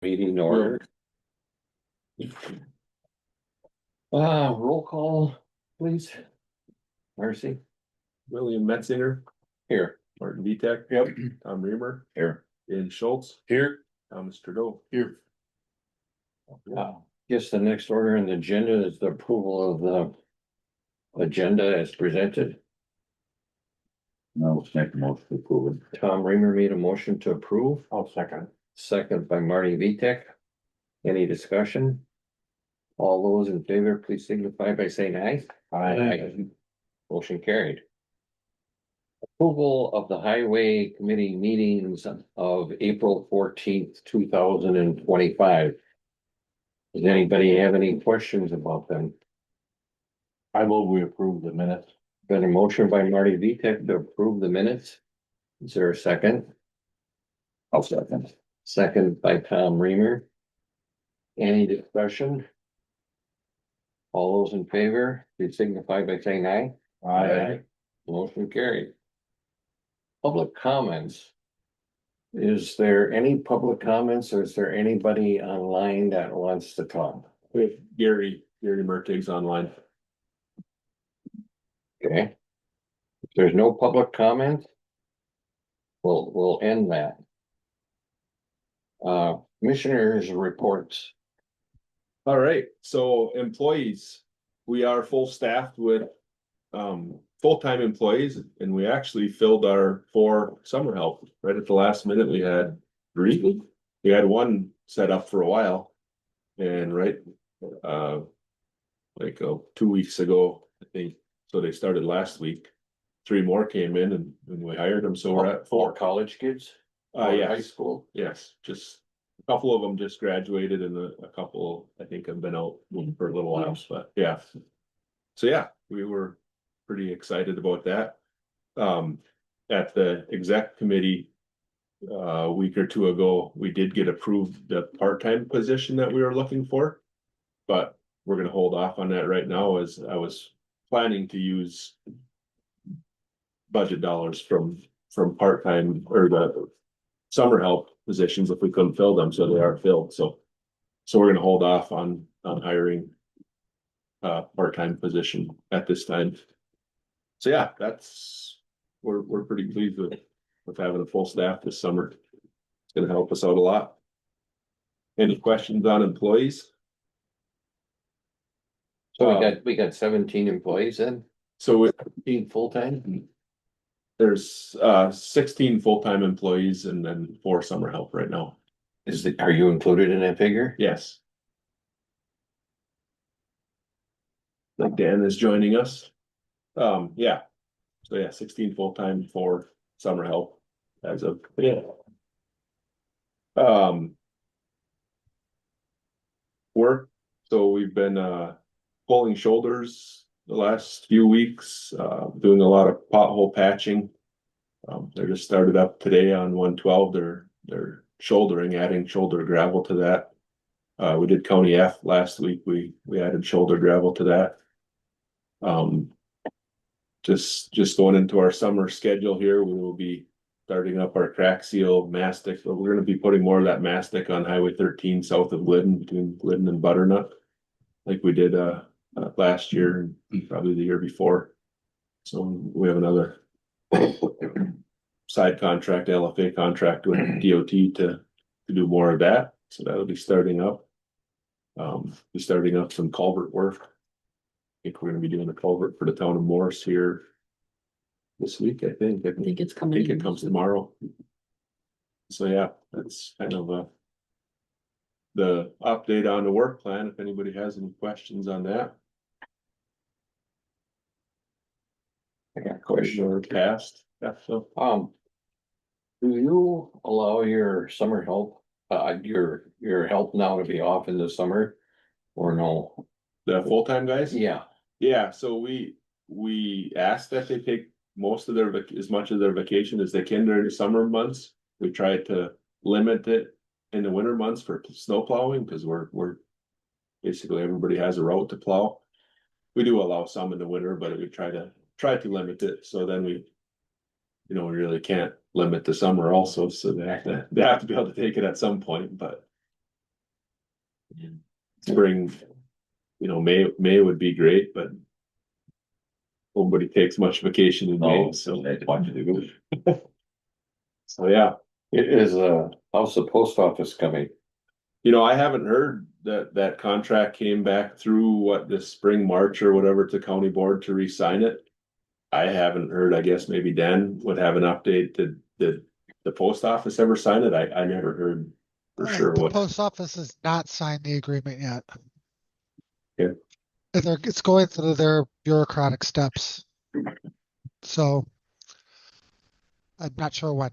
Meeting order. Roll call, please. Marcy, William Metzinger, here. Martin Vitek. Yep. Tom Reamer, Here. Dan Schultz, Here. Thomas Trudeau. Here. Guess the next order in the agenda is the approval of the agenda as presented. No, let's make the motion to approve it. Tom Reamer made a motion to approve. I'll second. Second by Marty Vitek. Any discussion? All those in favor, please signify by saying aye. Aye. Motion carried. Approval of the Highway Committee meetings of April 14th, 2025. Does anybody have any questions about them? I will we approve the minutes. Been a motion by Marty Vitek to approve the minutes. Is there a second? I'll second. Second by Tom Reamer. Any discussion? All those in favor, please signify by saying aye. Aye. Motion carried. Public comments. Is there any public comments or is there anybody online that wants to talk? We have Gary Mertig's online. Okay. If there's no public comment, we'll end that. Commissioners reports. All right, so employees, we are full staffed with full-time employees, and we actually filled our 4 summer help right at the last minute. We had 3. We had 1 set up for a while, and like 2 weeks ago, I think. So they started last week. 3 more came in, and we hired them. So we're at 4 college kids. Yeah, High school. yes, just a couple of them just graduated, and a couple I think have been out for a little while. But yeah, so yeah, we were pretty excited about that. At the exec committee a week or 2 ago, we did get approved the part-time position that we were looking for, but we're gonna hold off on that right now, as I was planning to use budget dollars from part-time or the summer help positions if we couldn't fill them, so they are filled. So we're gonna hold off on hiring part-time position at this time. So yeah, we're pretty pleased with having a full staff this summer. It's gonna help us out a lot. Any questions on employees? So we got 17 employees then, So being full-time. there's 16 full-time employees and then 4 summer help right now. Are you included in that figure? Yes. Like Dan is joining us. Yeah. So yeah, 16 full-time, 4 summer help as of today. Work. So we've been pulling shoulders the last few weeks, doing a lot of pothole patching. They just started up today on 112. They're shouldering, adding shoulder gravel to that. We did County F last week. We added shoulder gravel to that. Just going into our summer schedule here, we will be starting up our crack seal mastic. But we're going to be putting more of that mastic on Highway 13 south of Glidden, between Glidden and Butternut, like we did last year and probably the year before. So we have another side contract, LFA contract with DOT to do more of that. So that'll be starting up. Be starting up some culvert work. I think we're gonna be doing a culvert for the town of Morris here this week, I think. I think it's I coming. think it comes tomorrow. So yeah, that's kind of the update on the work plan, if anybody has any questions on that. I got a question. Or past, yeah, so. Do you allow your summer help, your help now to be off in the summer or no? The full-time guys? Yeah, Yeah, so we ask that they take most of their, as much of their vacation as they can during the summer months. We try to limit it in the winter months for snow plowing, because we're basically everybody has a route to plow. We do allow some in the winter, but we try to limit it, so then we really can't limit the summer also, so they have to be able to take it at some point, but spring, May would be great, but nobody takes much vacation in May, No, so, they watch it go. so yeah. It is, how's the post office coming? I haven't heard that contract came back through this spring, March or whatever to county board to re-sign it. I haven't heard, I guess maybe Dan would have an update. Did the post office ever sign it? I never heard for sure The what. post office has not signed the agreement yet. Yeah. It's going through their bureaucratic steps. So I'm not sure when.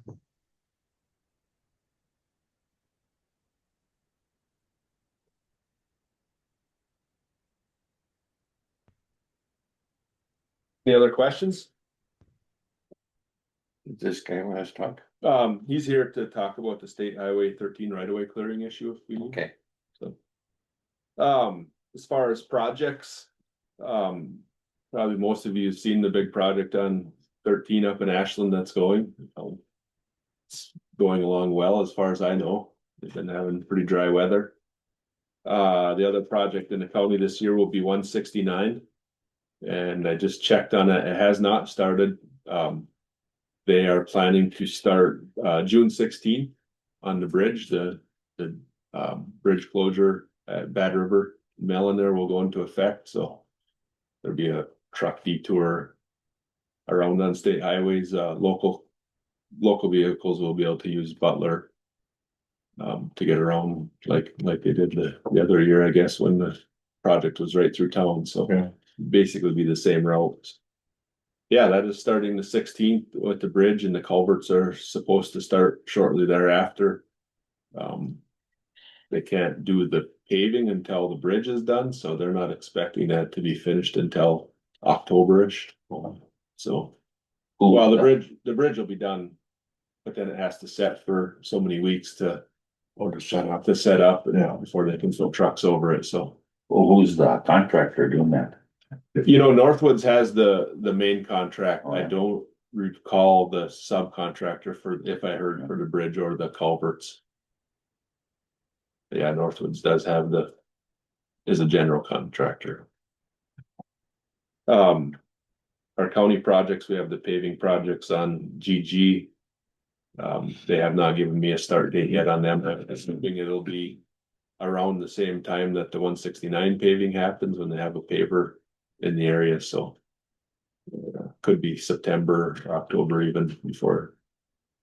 Any other questions? This guy wants to talk? He's here to talk about the state highway 13 right-of-way clearing issue if we need. Okay, So, as far as projects, probably most of you have seen the big project on 13 up in Ashland that's going. It's going along well as far as I know. They've been having pretty dry weather. The other project in the county this year will be 169. And I just checked on it. It has not started. They are planning to start June 16th on the bridge. The bridge closure at Bad River Mill in there will go into effect. So there'll be a truck detour around on state highways. Local vehicles will be able to use Butler to get around like they did the other year, I guess, when the project was right through town. So Okay. basically be the same route. Yeah, that is starting the 16th with the bridge, and the culverts are supposed to start shortly thereafter. They can't do the paving until the bridge is done, so they're not expecting that to be finished until October-ish. So, well, the bridge will be done, but then it has to set for so many weeks to set up, Yeah. before they can throw trucks over it. So, Well, who's the contractor doing that? Northwoods has the main contract. Oh, I yeah. don't recall the subcontractor if I heard for the bridge or the culverts. Yeah, Northwoods does have is a general contractor. Our county projects, we have the paving projects on GG. They have not given me a start date yet on them. I'm assuming it'll be around the same time that the 169 paving happens, when they have a paver in the area. So could be September, October even before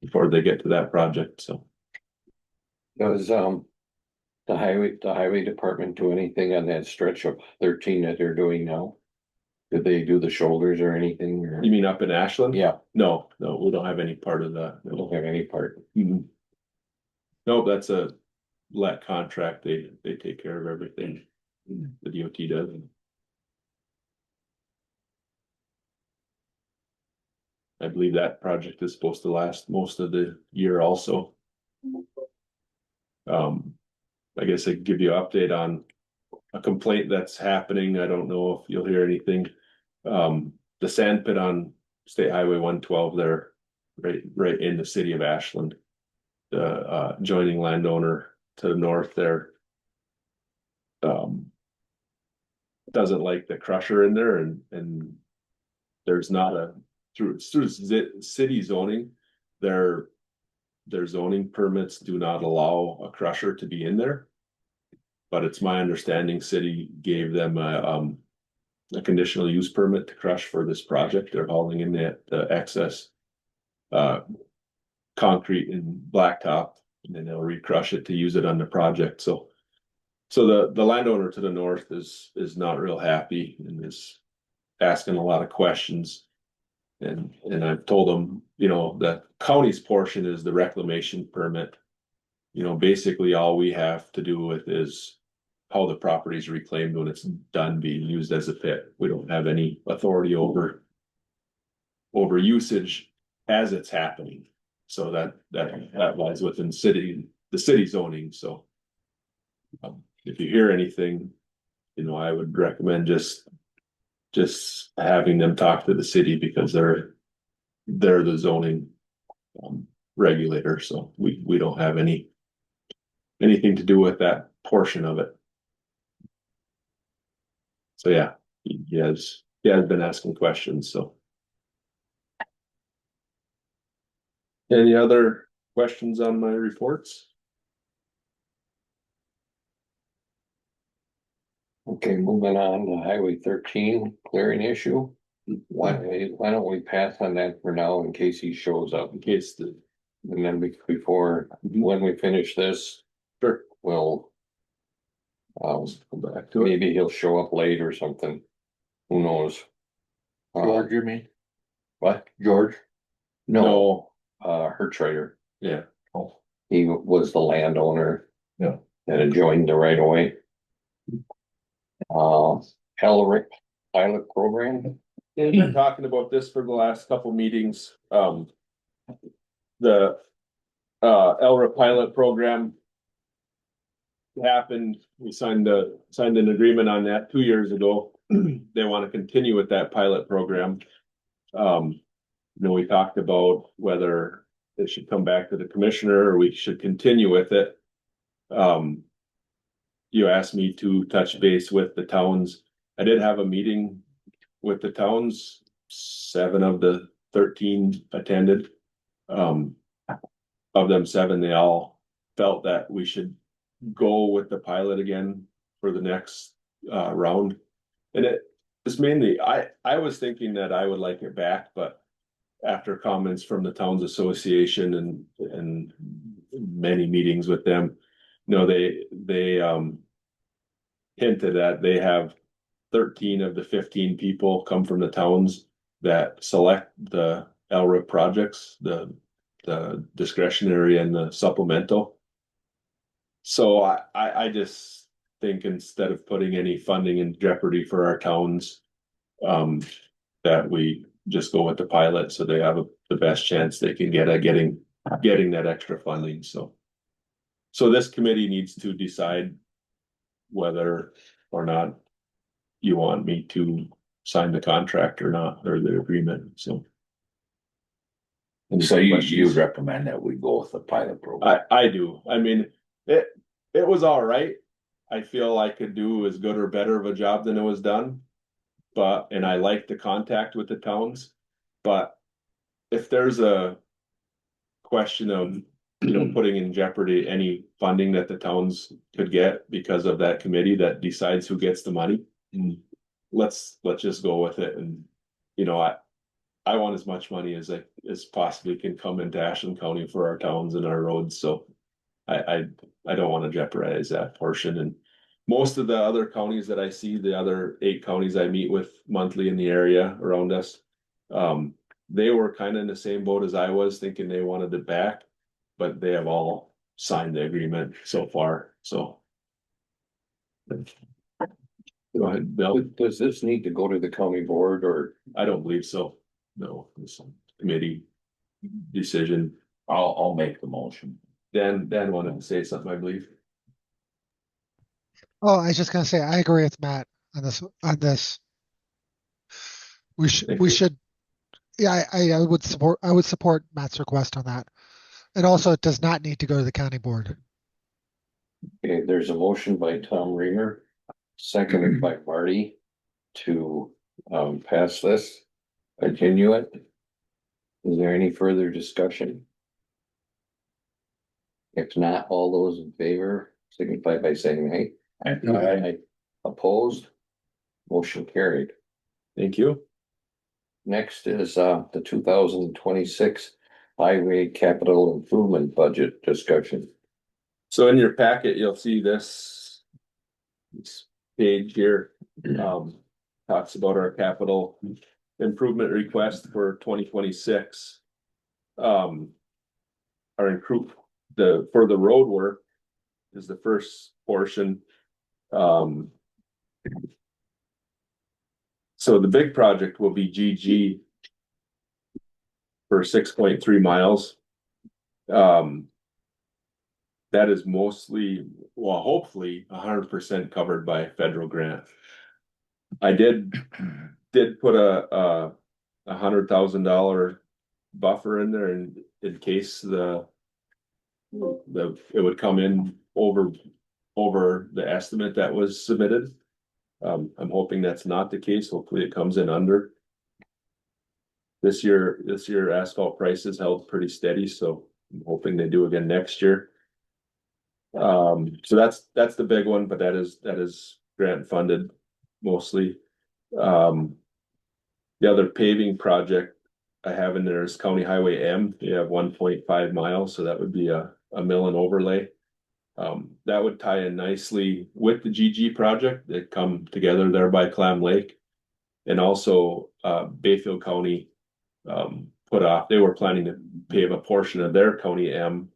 they get to that project. So does, the highway department do anything on that stretch of 13 that they're doing now? Did they do the shoulders or anything, or? you mean up in Ashland? Yeah, No, we don't have any part of that. they don't have any part. Mhm. No, that's a let contract. They take care of everything. The DOT does. I believe that project is supposed to last most of the year also. I guess I could give you an update on a complaint that's happening. I don't know if you'll hear anything. The sand pit on State Highway 112 there, right in the city of Ashland. The adjoining landowner to the north there doesn't like the crusher in there, and there's not through city zoning, their zoning permits do not allow a crusher to be in there. But it's my understanding city gave them a conditional use permit to crush for this project. They're hauling in the excess concrete and blacktop, and then they'll recrush it to use it on the project. So the landowner to the north is not real happy and is asking a lot of questions. And I've told them, that county's portion is the reclamation permit. Basically all we have to do with is how the property is reclaimed when it's done being used as a pit. We don't have any authority over usage as it's happening. So that lies within the city zoning. So if you hear anything, I would recommend just having them talk to the city, because they're the zoning regulator. So we don't have anything to do with that portion of it. So yeah, he has been asking questions, so. Any other questions on my reports? Okay, moving on to Highway 13 clearing issue. Why don't we pass on that for now in case he shows up? In case the, And then before, when we finish this, sure, we'll. come back to it. Maybe he'll show up late or something. Who knows? George, you mean? What? George? No, Hertrader. Yeah, He was the landowner. Yeah. That adjoined the right of way. Elric pilot program. we've been talking about this for the last couple meetings, the Elra pilot program. Happened, we signed an agreement on that 2 years ago. They want to continue with that pilot program. We talked about whether it should come back to the commissioner or we should continue with it. You asked me to touch base with the towns. I did have a meeting with the towns, 7 of the 13 attended. Of them 7, they all felt that we should go with the pilot again for the next round. And it is mainly, I was thinking that I would like it back, but after comments from the Towns Association and many meetings with them, they hinted that they have 13 of the 15 people come from the towns that select the LRIP projects, the discretionary and the supplemental. So I just think instead of putting any funding in jeopardy for our towns, that we just go with the pilot so they have the best chance they can get at getting that extra funding. So this committee needs to decide whether or not you want me to sign the contract or not, or the agreement, so. So you Questions? recommend that we go with the pilot program? I do. I mean, it was all right. I feel I could do as good or better of a job than it was done. And I like the contact with the towns, but if there's a question of, putting in jeopardy any funding that the towns could get because of that committee that decides who gets the money, let's just go with it. And, I want as much money as possibly can come into Ashland County for our towns and our roads, so I don't want to jeopardize that portion. And most of the other counties that I see, the other 8 counties I meet with monthly in the area around us, they were kind of in the same boat as I was, thinking they wanted it back, but they have all signed the agreement so far, so. Go ahead, Bill. Does this need to go to the county board or? I don't believe so. No, it's a committee decision. I'll make the motion. Dan wanted to say something, I believe. Oh, I was just gonna say, I agree with Matt on this. We Thank you. should, yeah, I would support Matt's request on that. And also, it does not need to go to the county board. Okay, there's a motion by Tom Reamer, seconded by Marty to pass this, continue it. Is there any further discussion? If not, all those in favor signify by saying hey. Aye. Opposed? Motion carried. Thank you. Next is the 2026 highway capital improvement budget discussion. So in your packet, you'll see this page here, talks about our capital improvement request for 2026. For the road work is the first portion. So the big project will be GG for 6.3 miles. That is mostly, well, hopefully 100% covered by federal grant. I did put a $100,000 buffer in there in case it would come in over the estimate that was submitted. I'm hoping that's not the case. Hopefully it comes in under. This year asphalt prices held pretty steady, so I'm hoping they do again next year. So that's the big one, but that is grant funded mostly. The other paving project I have in there is County Highway M. You have 1.5 miles, so that would be a mill and overlay. That would tie in nicely with the GG project that come together there by Clam Lake. And also, Bayfield County, they were planning to pave a portion of their County M,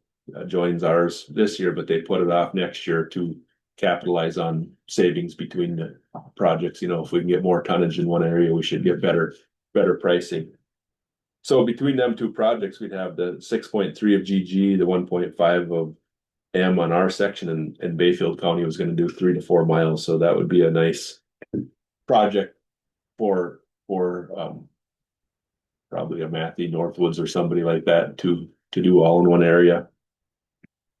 joins ours this year, but they put it off next year to capitalize on savings between the projects. You know, if we can get more tonnage in one area, we should get better pricing. So between them two projects, we'd have the 6.3 of GG, the 1.5 of M on our section, and Bayfield County was gonna do 3 to 4 miles, so that would be a nice project for probably a Matthew Northwoods or somebody like that to do all in one area.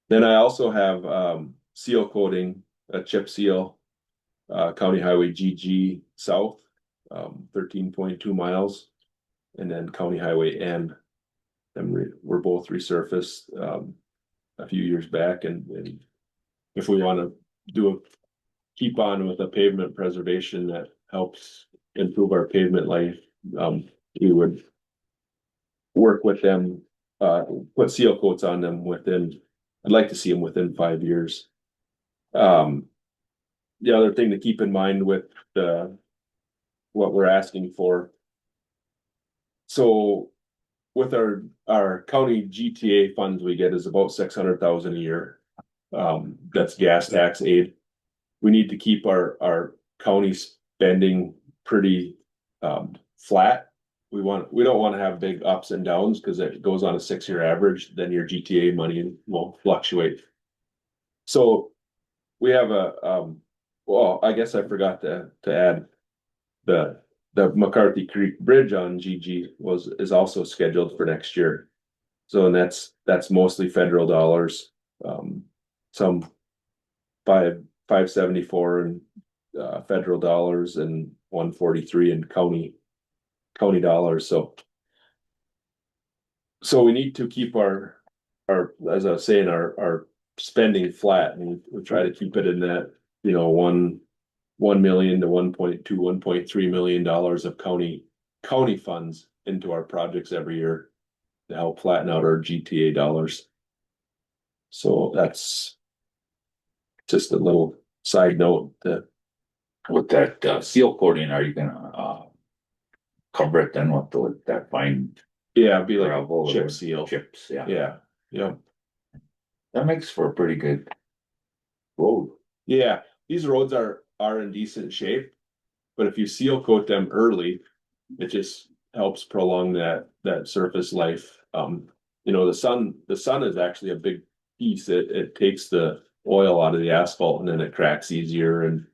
Then I also have seal coating, a chip seal, County Highway GG South, 13.2 miles, and then County Highway N. And we're both resurfaced a few years back, and if we want to keep on with a pavement preservation that helps improve our pavement life, we would work with them, put seal coats on them I'd like to see them within 5 years. The other thing to keep in mind with what we're asking for. So with our county GTA funds we get is about 600,000 a year. That's gas tax aid. We need to keep our county spending pretty flat. We don't want to have big ups and downs because it goes on a 6-year average, then your GTA money will fluctuate. So we have well, I guess I forgot to add the McCarthy Creek Bridge on GG is also scheduled for next year. So, and that's mostly federal dollars, some 574 in federal dollars and 143 in county dollars. So we need to keep our, as I was saying, our spending flat, and we try to keep it in that, you know, 1 million to 1.2, $1.3 million of county funds into our projects every year to help flatten out our GTA dollars. So that's just a little side note that With that seal coating, are you gonna cover it then with that fine it'd be like gravel a or chip seal. chips? Yeah. That makes for a pretty good road. Yeah, these roads are in decent shape, but if you seal coat them early, it just helps prolong that surface life. You know, the sun is actually a big piece. It takes the oil out of the asphalt and then it cracks easier and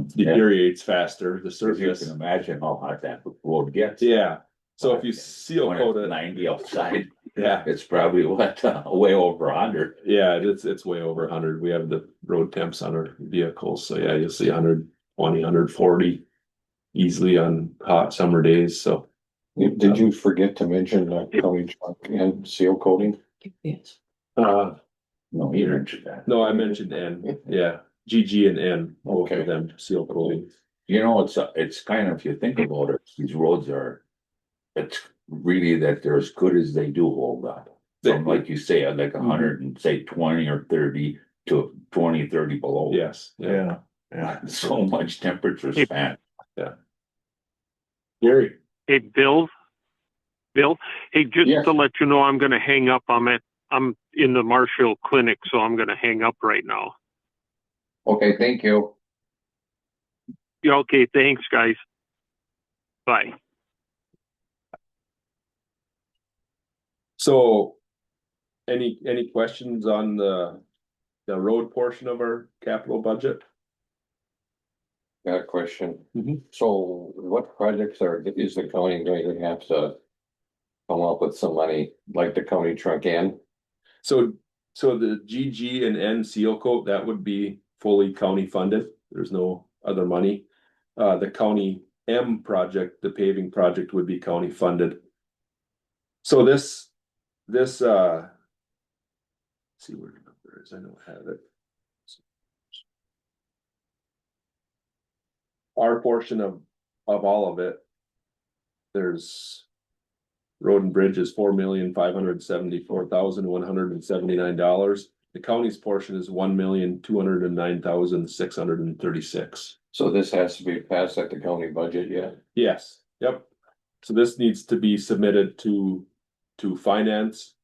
deteriorates faster. The 'Cause you surface. can imagine how hot that road gets. Yeah. So if you seal When coat it's it, 90 outside, yeah, it's probably way over 100. yeah, it's way over 100. We have the road temps on our vehicles, so yeah, you'll see 120, 140 easily on hot summer days. So Did you forget to mention county truck and seal coating? No, you mentioned that. no, I mentioned N. Yeah, GG and N, both Okay. of them seal coating. You know, it's kind of, if you think about it, these roads it's really that they're as good as they do hold up. From, like you say, like 100 and say 20 or 30 to 20, 30 below. Yes, yeah. So much temperature span. Gary, Hey, Bill, hey, just Yes. to let you know, I'm gonna hang up. I'm in the Marshall Clinic, so I'm gonna hang up right now. Okay, thank you. Yeah, okay, thanks, guys. Bye. so any questions on the road portion of our capital budget? Got a question. Mhm. So what projects is the county going to have to come up with some money, like the county truck in? So the GG and N seal coat, that would be fully county funded. There's no other money. the county M project, the paving project would be county funded. So this, see where the number is, I don't have it. Our portion of all of it, there's road and bridge is $4,574,179. The county's portion is $1,209,636. So this has to be passed at the county budget yet? Yes, yep. So this needs to be submitted to finance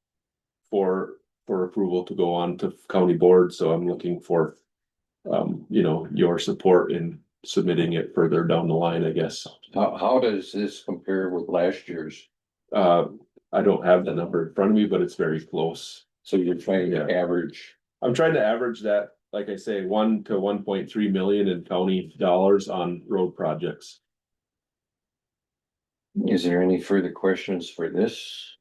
for approval to go on to county board. So I'm looking for, your support in submitting it further down the line, I guess. How does this compare with last year's? I don't have the number in front of me, but it's very close. So you're trying to average, I'm trying to average that, like I say, 1 to 1.3 million in county dollars on road projects. is there any further questions for this?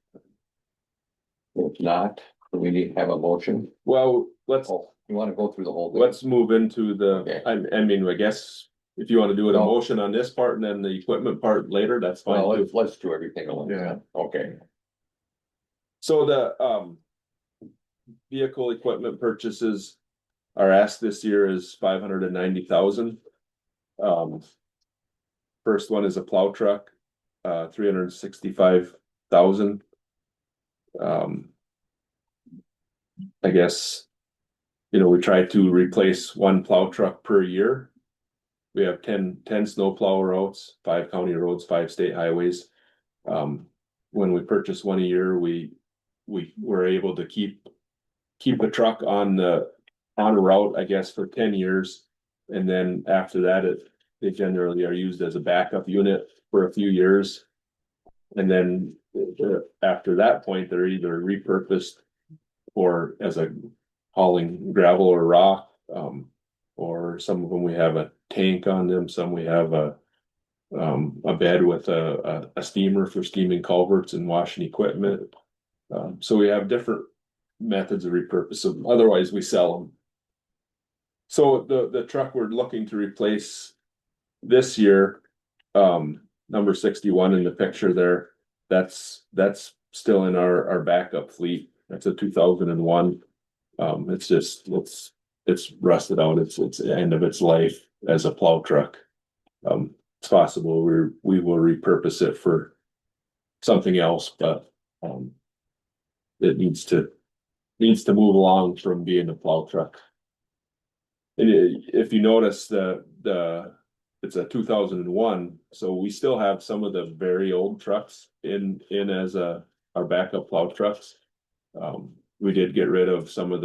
If not, we need to have a motion. Well, let's You wanna go through the whole thing? move into Okay. I mean, I guess if you want to do a No. motion on this part and then the equipment part later, that's fine. Well, too. let's do everything along. Yeah. Okay. So the vehicle equipment purchases, our ask this year is 590,000. First one is a plow truck, 365,000. I guess, we try to replace one plow truck per year. We have 10 snow plow routes, 5 county roads, 5 state highways. When we purchase one a year, we were able to keep a truck on a route, I guess, for 10 years. And then after that, they generally are used as a backup unit for a few years. And then after that point, they're either repurposed or as a hauling gravel or rock. Or some of them we have a tank on them, some we have a bed with a steamer for steaming culverts and washing equipment. So we have different methods of repurposing. Otherwise, we sell them. So the truck we're looking to replace this year, number 61 in the picture there, that's still in our backup fleet. That's a 2001. It's rusted out. It's the end of its life as a plow truck. It's possible we will repurpose it for something else, but it needs to move along from being a plow truck. And if you notice it's a 2001, so we still have some of the very old trucks in as our backup plow trucks. We did get rid of some of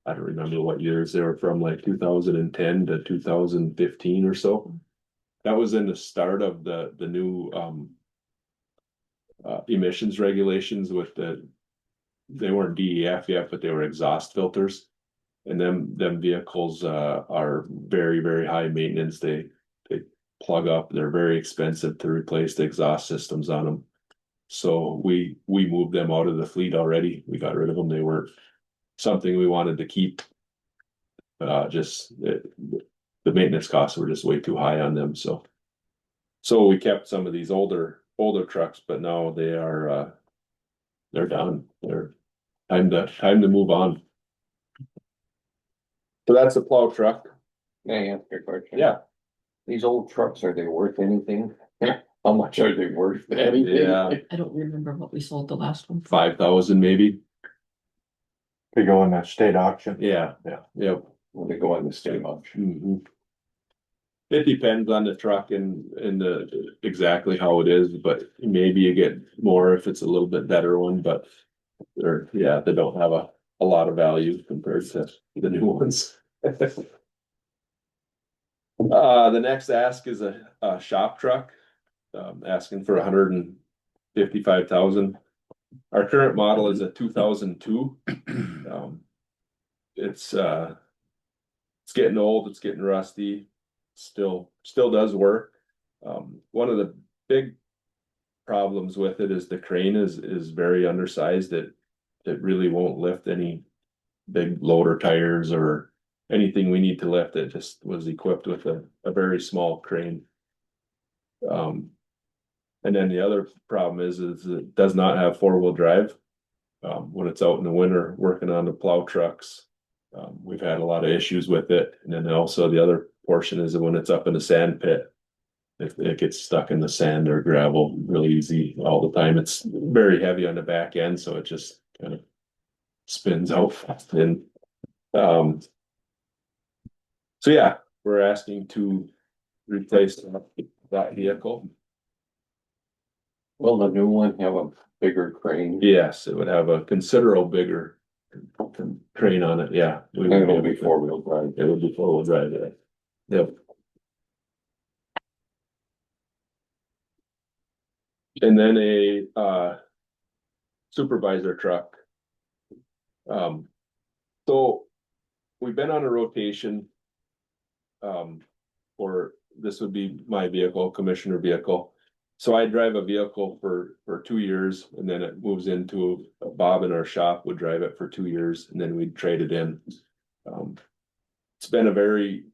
I don't remember what years they were from, like 2010 to 2015 or so. That was in the start of the new emissions regulations they weren't DEF yet, but they were exhaust filters. And them vehicles are very, very high maintenance. They plug up, they're very expensive to replace the exhaust systems on them. So we moved them out of the fleet already. We got rid of them. They weren't something we wanted to keep. The maintenance costs were just way too high on them. So we kept some of these older trucks, but now they're done. They're time to move on. So that's a plow truck. May I ask your question? Yeah. These old trucks, are they worth anything? How much are they worth? Anything? Yeah. I don't remember what we sold the last one for. 5,000 maybe. They go in that state auction. Yeah. Yeah. Yep. When they go on the state auction. Mhm. It depends on the truck and exactly how it is, but maybe you get more if it's a little bit better one, but they don't have a lot of value compared to the new ones. The next ask is a shop truck, asking for 155,000. Our current model is a 2002. It's getting old, it's getting rusty, still does work. One of the big problems with it is the crane is very undersized. It really won't lift any big loader tires or anything we need to lift, it just was equipped with a very small crane. And then the other problem is it does not have four-wheel drive. When it's out in the winter working on the plow trucks, we've had a lot of issues with it. And then also the other portion is that when it's up in the sand pit, it gets stuck in the sand or gravel really easy all the time. It's very heavy on the back end, so it just kind of spins out fast. And so yeah, we're asking to replace that vehicle. Will the new one have a bigger crane? Yes, it would have a considerable bigger crane on it, yeah. And it'll be four-wheel drive. It would be four-wheel drive, yeah. Yep. And then a supervisor truck. So we've been on a rotation. For this would be my vehicle, commissioner vehicle. So I drive a vehicle for 2 years and then it moves into Bob in our shop would drive it for 2 years and then we'd trade it in. It's been a very,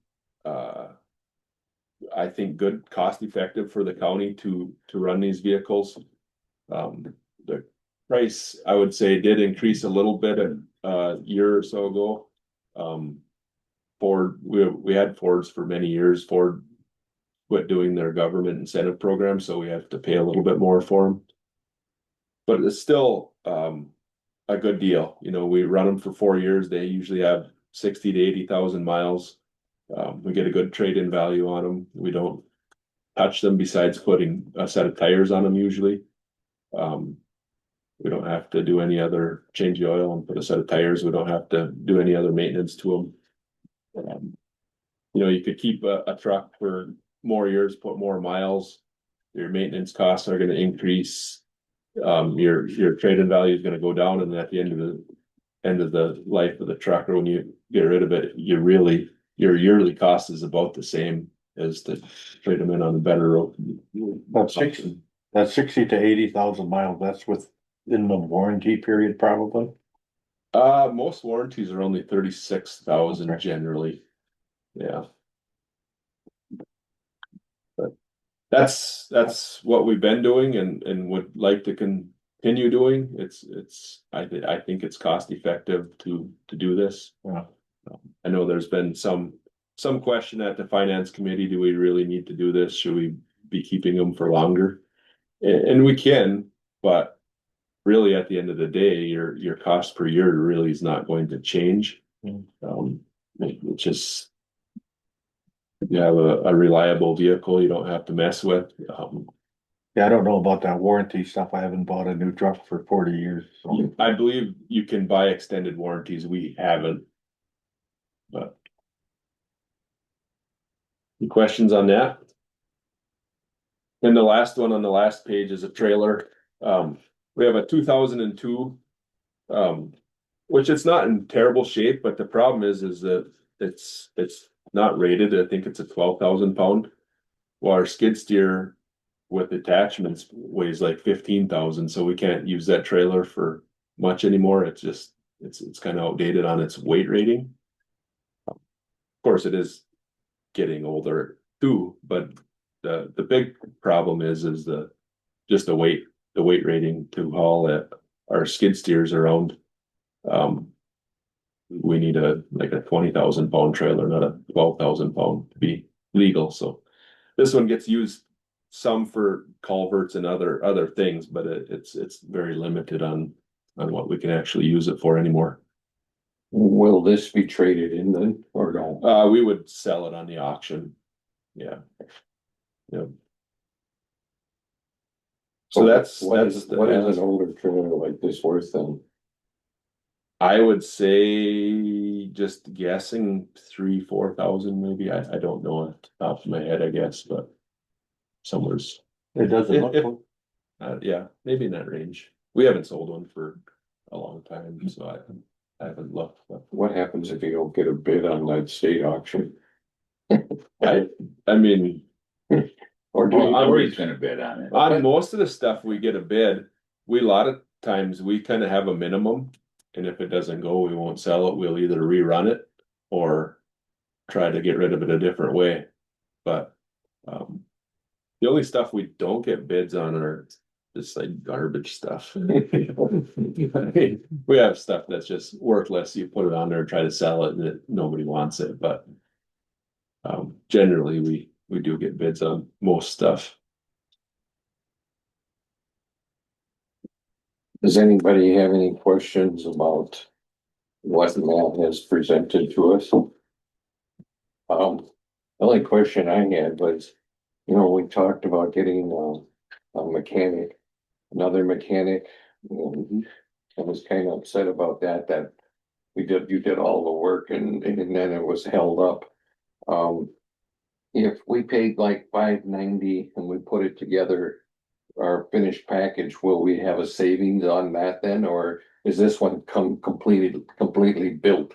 I think, good, cost effective for the county to run these vehicles. The price, I would say, did increase a little bit a year or so ago. Ford, we had Fords for many years. Ford quit doing their government incentive program, so we have to pay a little bit more for them. But it's still a good deal. You know, we run them for 4 years. They usually have 60 to 80,000 miles. We get a good trade-in value on them. We don't touch them besides putting a set of tires on them usually. We don't have to do any other, change the oil and put a set of tires. We don't have to do any other maintenance to them. You know, you could keep a truck for more years, put more miles. Your maintenance costs are going to increase. Your trade-in value is going to go down, and at the end of the life of the truck, or when you get rid of it, your yearly cost is about the same as to trade them in on a better road. That's 60 to 80,000 miles, that's within the warranty period probably. Most warranties are only 36,000 generally. Yeah. But that's what we've been doing and would like to continue doing. I think it's cost effective to do this. Yeah. I know there's been some question at the finance committee, do we really need to do this? Should we be keeping them for longer? And we can, but really at the end of the day, your cost per year really is not going to change. It's just, you have a reliable vehicle you don't have to mess with. Yeah, I don't know about that warranty stuff. I haven't bought a new truck for 40 years. So. I believe you can buy extended warranties. We haven't. But any questions on that? And the last one on the last page is a trailer. We have a 2002, which it's not in terrible shape, but the problem is that it's not rated. I think it's a 12,000 pound. While our skid steer with attachments weighs like 15,000, so we can't use that trailer for much anymore. It's just it's kind of outdated on its weight rating. Of course, it is getting older too, but the big problem is the weight rating to haul our skid steers around. We need a 20,000 pound trailer, not a 12,000 pound to be legal. So this one gets used some for culverts and other things, but it's very limited on what we can actually use it for anymore. Will this be traded in then, or no? We would sell it on the auction. Yeah. Yep. So what is an older trailer like this worth then? I would say, just guessing, 3,000-4,000 maybe. I don't know off the top of my head, I guess, but somewhere's. It doesn't look. Yeah, maybe in that range. We haven't sold one for a long time, so I haven't looked. But What happens if you don't get a bid on that state auction? I mean, Or do you? Nobody's gonna bid on it. on most of the stuff we get a bid, a lot of times we kind of have a minimum. And if it doesn't go, we won't sell it. We'll either rerun it or try to get rid of it a different way. But, the only stuff we don't get bids on are just like garbage stuff. We have stuff that's just worthless. You put it on there and try to sell it and nobody wants it, but. Generally, we do get bids on most stuff. Does anybody have any questions about what Matt has presented to us? The only question I had was, we talked about getting a mechanic, another mechanic. And I was kind of upset about that you did all the work and then it was held up. If we paid like $590 and we put it together, our finished package, will we have a savings on that then, or is this one completely built?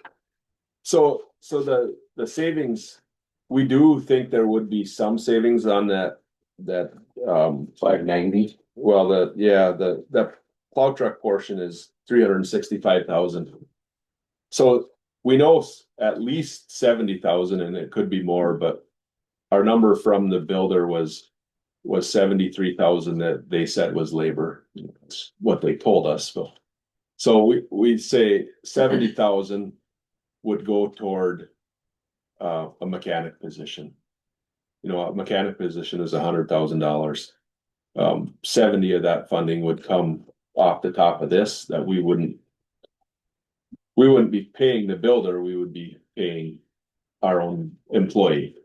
So the savings, we do think there would be some savings on that, $590? well, the plow truck portion is 365,000. So we know at least 70,000 and it could be more, but our number from the builder was 73,000 that they said was labor. That's what they told us. So we say 70,000 would go toward a mechanic position. A mechanic position is $100,000. 70 of that funding would come off the top of this, that we wouldn't be paying the builder, we would be paying our own employee.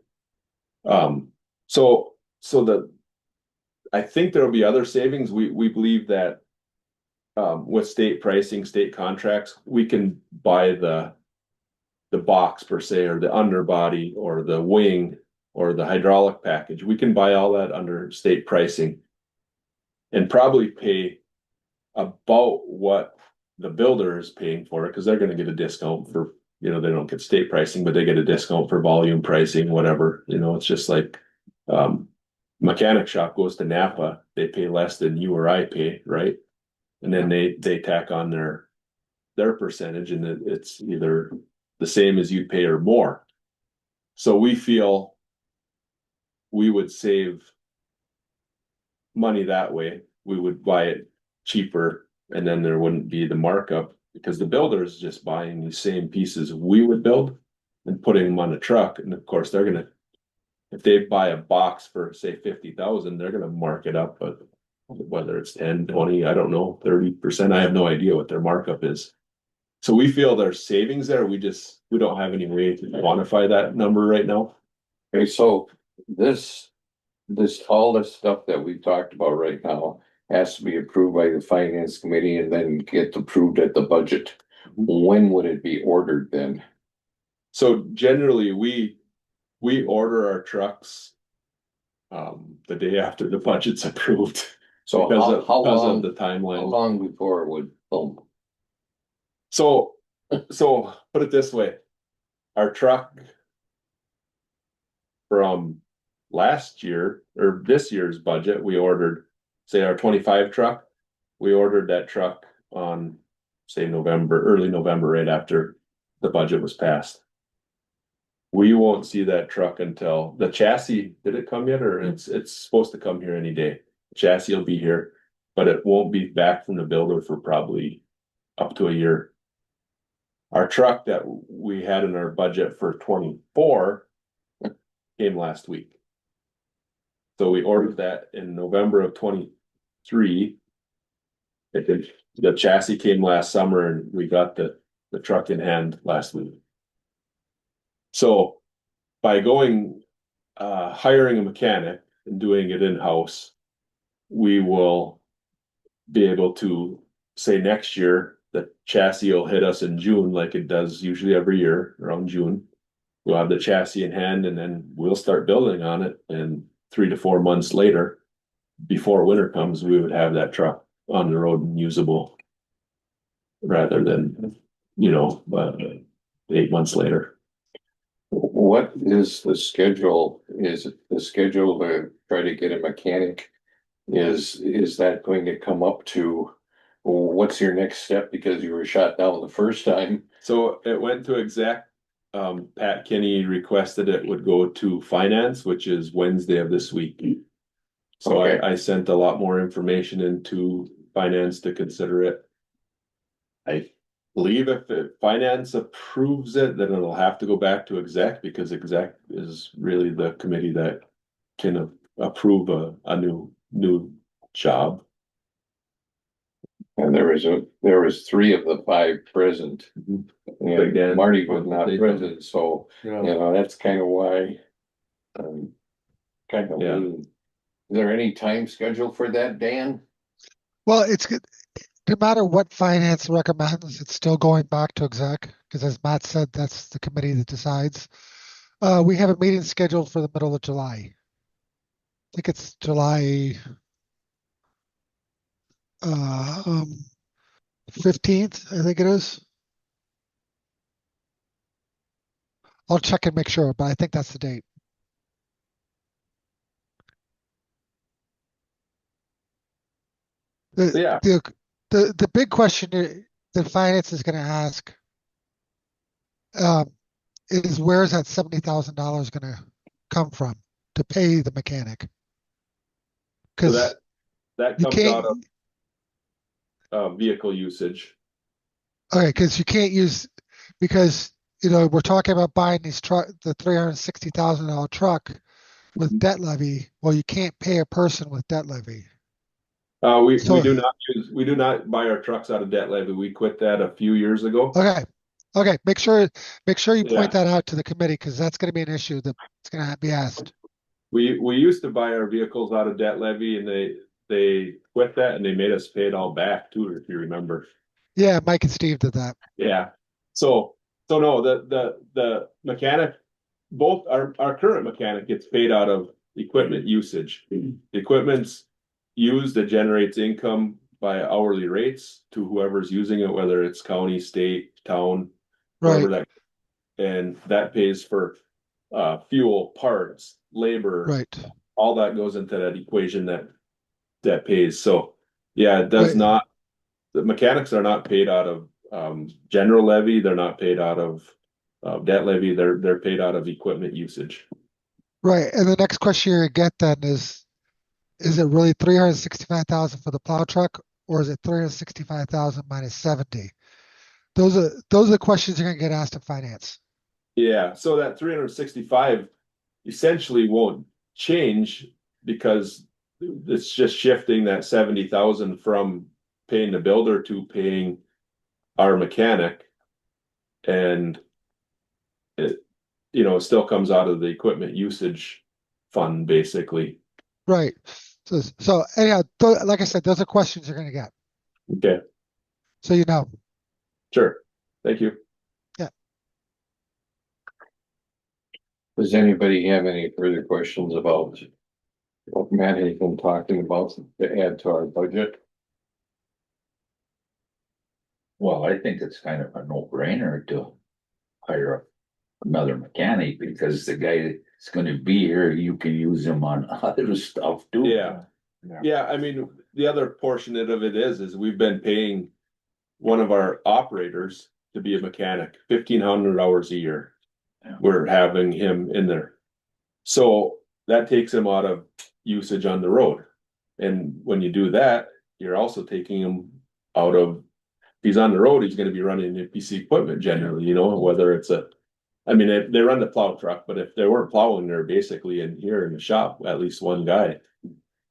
I think there'll be other savings. We believe that with state pricing, state contracts, we can buy the box per se, or the underbody, or the wing, or the hydraulic package. We can buy all that under state pricing and probably pay about what the builder is paying for it, because they're going to get a discount for, they don't get state pricing, but they get a discount for volume pricing, whatever. It's just like mechanic shop goes to Napa, they pay less than you or I pay, right? And then they tack on their percentage, and it's either the same as you pay or more. So we feel we would save money that way. We would buy it cheaper, and then there wouldn't be the markup, because the builder is just buying these same pieces we would build and putting them on a truck. And of course, if they buy a box for say 50,000, they're gonna mark it up, but whether it's 10, 20, I don't know, 30%, I have no idea what their markup is. So we feel there's savings there. We don't have any way to quantify that number right now. Okay, so all this stuff that we talked about right now has to be approved by the finance committee and then get approved at the budget. When would it be ordered then? So generally, we order our trucks the day after the budget's approved. So because how long of the timeline. How long before it would boom? So put it this way, our truck from last year or this year's budget, we ordered, say our 25 truck, we ordered that truck on say early November, right after the budget was passed. We won't see that truck until the chassis, did it come yet? Or it's supposed to come here any day. Chassis will be here, but it won't be back from the builder for probably up to a year. Our truck that we had in our budget for 24 came last week. So we ordered that in November of 23. The chassis came last summer and we got the truck in hand last week. So by hiring a mechanic and doing it in-house, we will be able to say next year the chassis will hit us in June, like it does usually every year around June. We'll have the chassis in hand and then we'll start building on it. And 3 to 4 months later, before winter comes, we would have that truck on the road and usable, rather than, 8 months later. What is the schedule? Is the schedule to try to get a mechanic? Is that going to come up to, what's your next step? Because you were shot down the first time. So it went to exact Pat Kenny requested it would go to finance, which is Wednesday of this week. So Okay. I sent a lot more information into finance to consider it. I believe if finance approves it, then it'll have to go back to exec, because exec is really the committee that can approve a new job. And there was 3 of the 5 present. Big Dan. And Marty was not present, so, Yeah. that's kind of why. Kind of Yeah. lean. Is there any time schedule for that, Dan? Well, it's good. No matter what finance recommends, it's still going back to exec, because as Matt said, that's the committee that decides. We have a meeting scheduled for the middle of July. I think it's July 15th, I think it is. I'll check and make sure, but I think that's the date. Yeah. The big question that finance is going to ask is where's that $70,000 going to come from to pay the mechanic? So Because that you comes can't. out of vehicle usage. Okay, because you can't use, because we're talking about buying the $360,000 truck with debt levy. Well, you can't pay a person with debt levy. We So- do not buy our trucks out of debt levy. We quit that a few years ago. Okay. Make sure you Yeah. point that out to the committee, because that's going to be an issue that's going to be asked. We used to buy our vehicles out of debt levy, and they quit that, and they made us pay it all back too, if you remember. Yeah, Mike and Steve did that. Yeah. So no, the mechanic, both our current mechanic gets paid out of equipment usage. The equipment's used, it generates income by hourly rates to whoever's using it, whether it's county, state, town, whoever Right, and that pays for fuel, parts, labor, right. all that goes into that equation that pays. So yeah, it does Right. not, the mechanics are not paid out of general levy, they're not paid out of debt levy, they're paid out of equipment usage. Right. And the next question you get then is it really 365,000 for the plow truck, or is it 365,000 minus 70? Those are the questions you're going to get asked in finance. Yeah, so that 365 essentially won't change, because it's just shifting that 70,000 from paying the builder to paying our mechanic. And it still comes out of the equipment usage fund, basically. Right. So anyhow, like I said, those are questions you're going to get. Okay, So sure. Thank you. Does anybody have any further questions about what Matt has been talking about to add to our budget? Well, I think it's kind of a no-brainer to hire another mechanic, because the guy that's gonna be here, you can use him on other stuff too. Yeah. Yeah, I mean, the other portion of it is we've been paying one of our operators to be a mechanic, 1,500 hours a year. Yeah. We're having him in there. So that takes him out of usage on the road. And when you do that, you're also taking him out of, if he's on the road, he's gonna be running PC equipment generally, whether it's they run the plow truck, but if they weren't plowing, they're basically in here in the shop, at least one guy.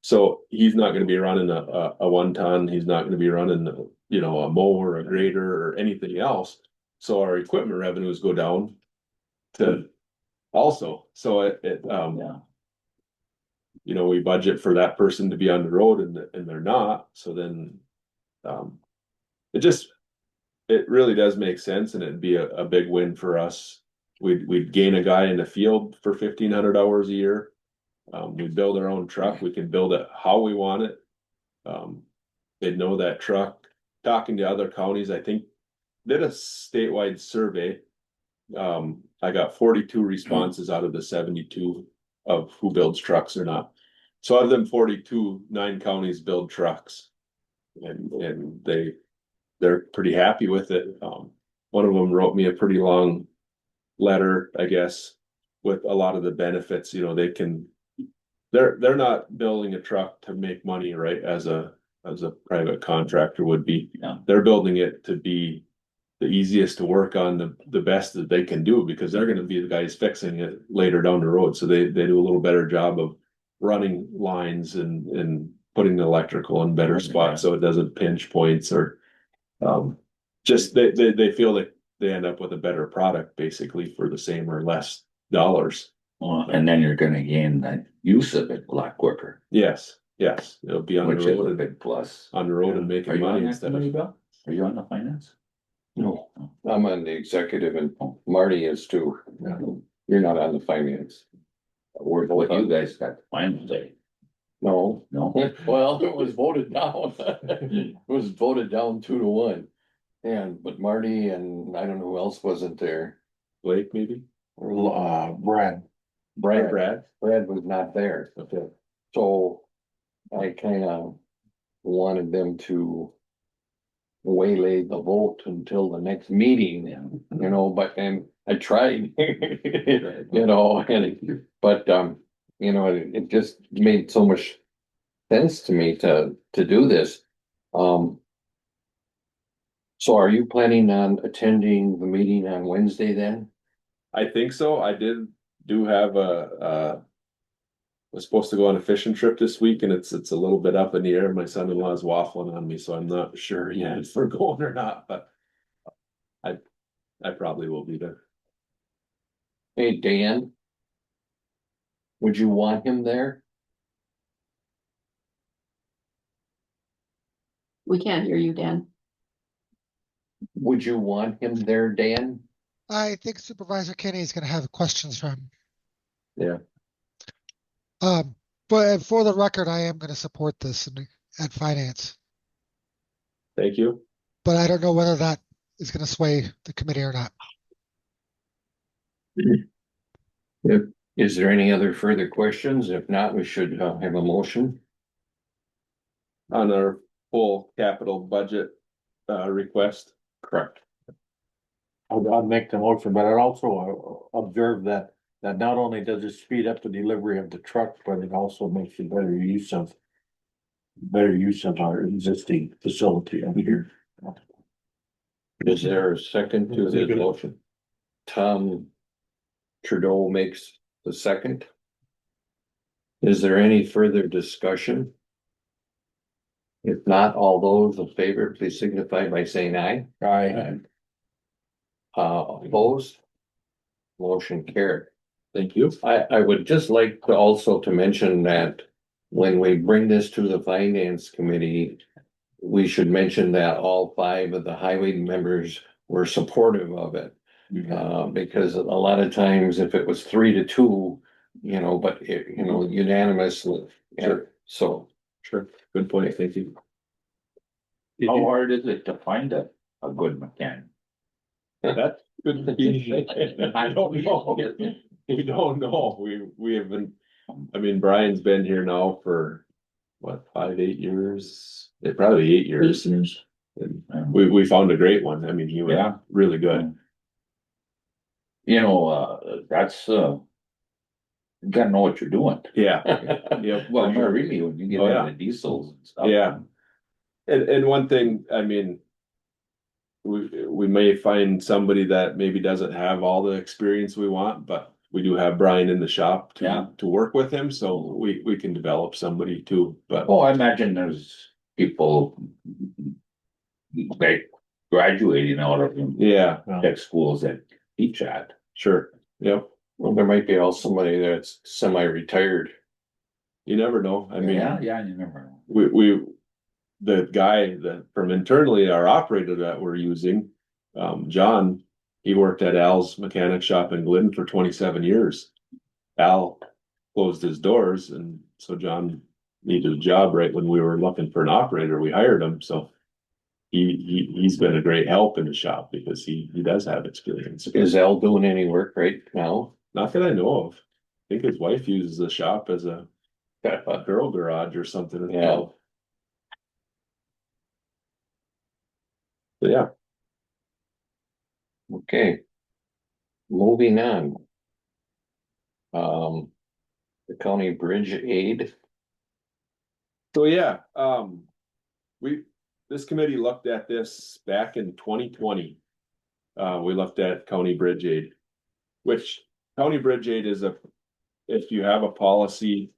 So he's not gonna be running a 1-ton, he's not gonna be running, a mower, a grader, or anything else. So our equipment revenues go down to also, so Yeah, we budget for that person to be on the road, and they're not, so then it really does make sense, and it'd be a big win for us. We'd gain a guy in the field for 1,500 hours a year. We build our own truck, we can build it how we want it. They'd know that truck. Talking to other counties, I think, did a statewide survey. I got 42 responses out of the 72 of who builds trucks or not. So out of them 42, 9 counties build trucks. And they're pretty happy with it. One of them wrote me a pretty long letter, I guess, with a lot of the benefits, you know, they can. They're not building a truck to make money, right, as a private contractor would be. Yeah. They're building it to be the easiest to work on, the best that they can do, because they're gonna be the guys fixing it later down the road, so they do a little better job of running lines and putting the electrical in better spots, so it doesn't pinch points or just they feel that they end up with a better product basically for the same or less dollars. Well, and then you're gonna gain that use of it a lot quicker, Yes, it'll be on which the is a road, big plus. on the road and Are making you on money that instead committee, of. Bill? Are you on the finance? No, I'm on the executive and Marty is too. You're not on the finance. We're both What you on, guys got the final say, no, no? well, it was voted down. It was voted down 2-1. And, but Marty and I don't know who else wasn't there. Blake, maybe? Brad. Brad was not there. Okay. So I kind of wanted them to waylay the vote until the next meeting, Yeah. you know, but and I tried, you know, but you know, it just made so much sense to me to do this. So are you planning on attending the meeting on Wednesday then? I think so. I do have was supposed to go on a fishing trip this week, and it's a little bit up in the air. My son-in-law is waffling on me, so I'm not sure yet if we're going or not, but I probably will be there. Hey, Dan. Would you want him there? We can't hear you, Dan. Would you want him there, Dan? I think Supervisor Kenny is gonna have questions for him. Yeah. But for the record, I am gonna support this at finance, Thank you. but I don't know whether that is gonna sway the committee or not. Is there any other further questions? If not, we should have a motion. On our full capital budget request. Correct. I'd make the motion, but I'd also observe that not only does it speed up the delivery of the truck, but it also makes a better use of our existing facility over here. Is there a second to the motion? Tom Trudeau makes the second. Is there any further discussion? If not, all those in favor, please signify by saying aye. Aye. Opposed? Motion carried. Thank you. I would just like to also to mention that when we bring this to the finance committee, we should mention that all 5 of the highway members were supportive of it. Because a lot of times if it was 3-2, you know, but it, you know, unanimously. Sure. So, Sure. Good point. Thank you. How hard is it to find a good mechanic? That's good. I don't know. We don't know. We have been, I mean, Brian's been here now for what, 5-8 years? Probably 8 years. And we found a great one. I mean, he was Yeah. really good. You know, that's, you gotta know what you're doing. Yeah. Yeah. Well, for no, sure. really, when you get Oh, yeah. into diesels and stuff. Yeah. And one thing, I mean, we may find somebody that maybe doesn't have all the experience we want, but we do have Brian in the shop Yeah. to work with him, so we can develop somebody too, but Oh, I imagine there's people like graduating out of yeah, tech schools that teach that. sure. Yep. well, there might be also somebody that's semi-retired. You never know. I mean, Yeah, you never know. the guy that from internally, our operator that we're using, John, he worked at Al's mechanic shop in Glidden for 27 years. Al closed his doors, and so John needed a job right when we were looking for an operator. We hired him, so he's been a great help in the shop because he does have experience. Is Al doing any work right now? Not that I know of. I think his wife uses the shop as a girl garage or something. Yeah. But yeah, Okay. moving on. The county bridge aid, So yeah, this committee looked at this back in 2020. We looked at county bridge aid, which county bridge aid is if you have a policy,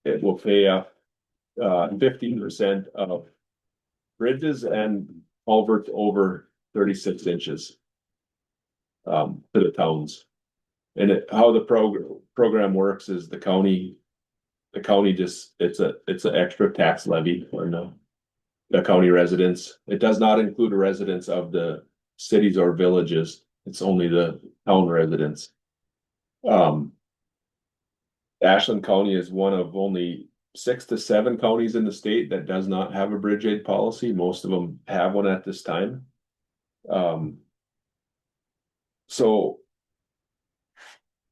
it will pay up 15% of bridges and culverts over 36 inches to the towns. And how the program works is the county just, it's an extra tax levy on the county residents. It does not include the residents of the cities or villages. It's only the town residents. Ashland County is one of only 6 to 7 counties in the state that does not have a bridge aid policy. Most of them have one at this time. So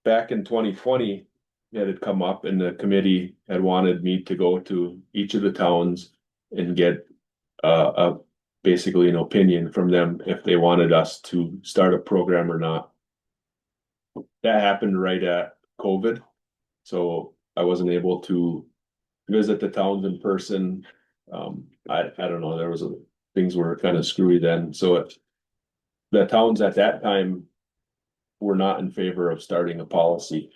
back in 2020, it had come up and the committee had wanted me to go to each of the towns and get basically an opinion from them if they wanted us to start a program or not. That happened right at COVID. So I wasn't able to visit the towns in person. I don't know, things were kind of screwy then. So the towns at that time were not in favor of starting a policy.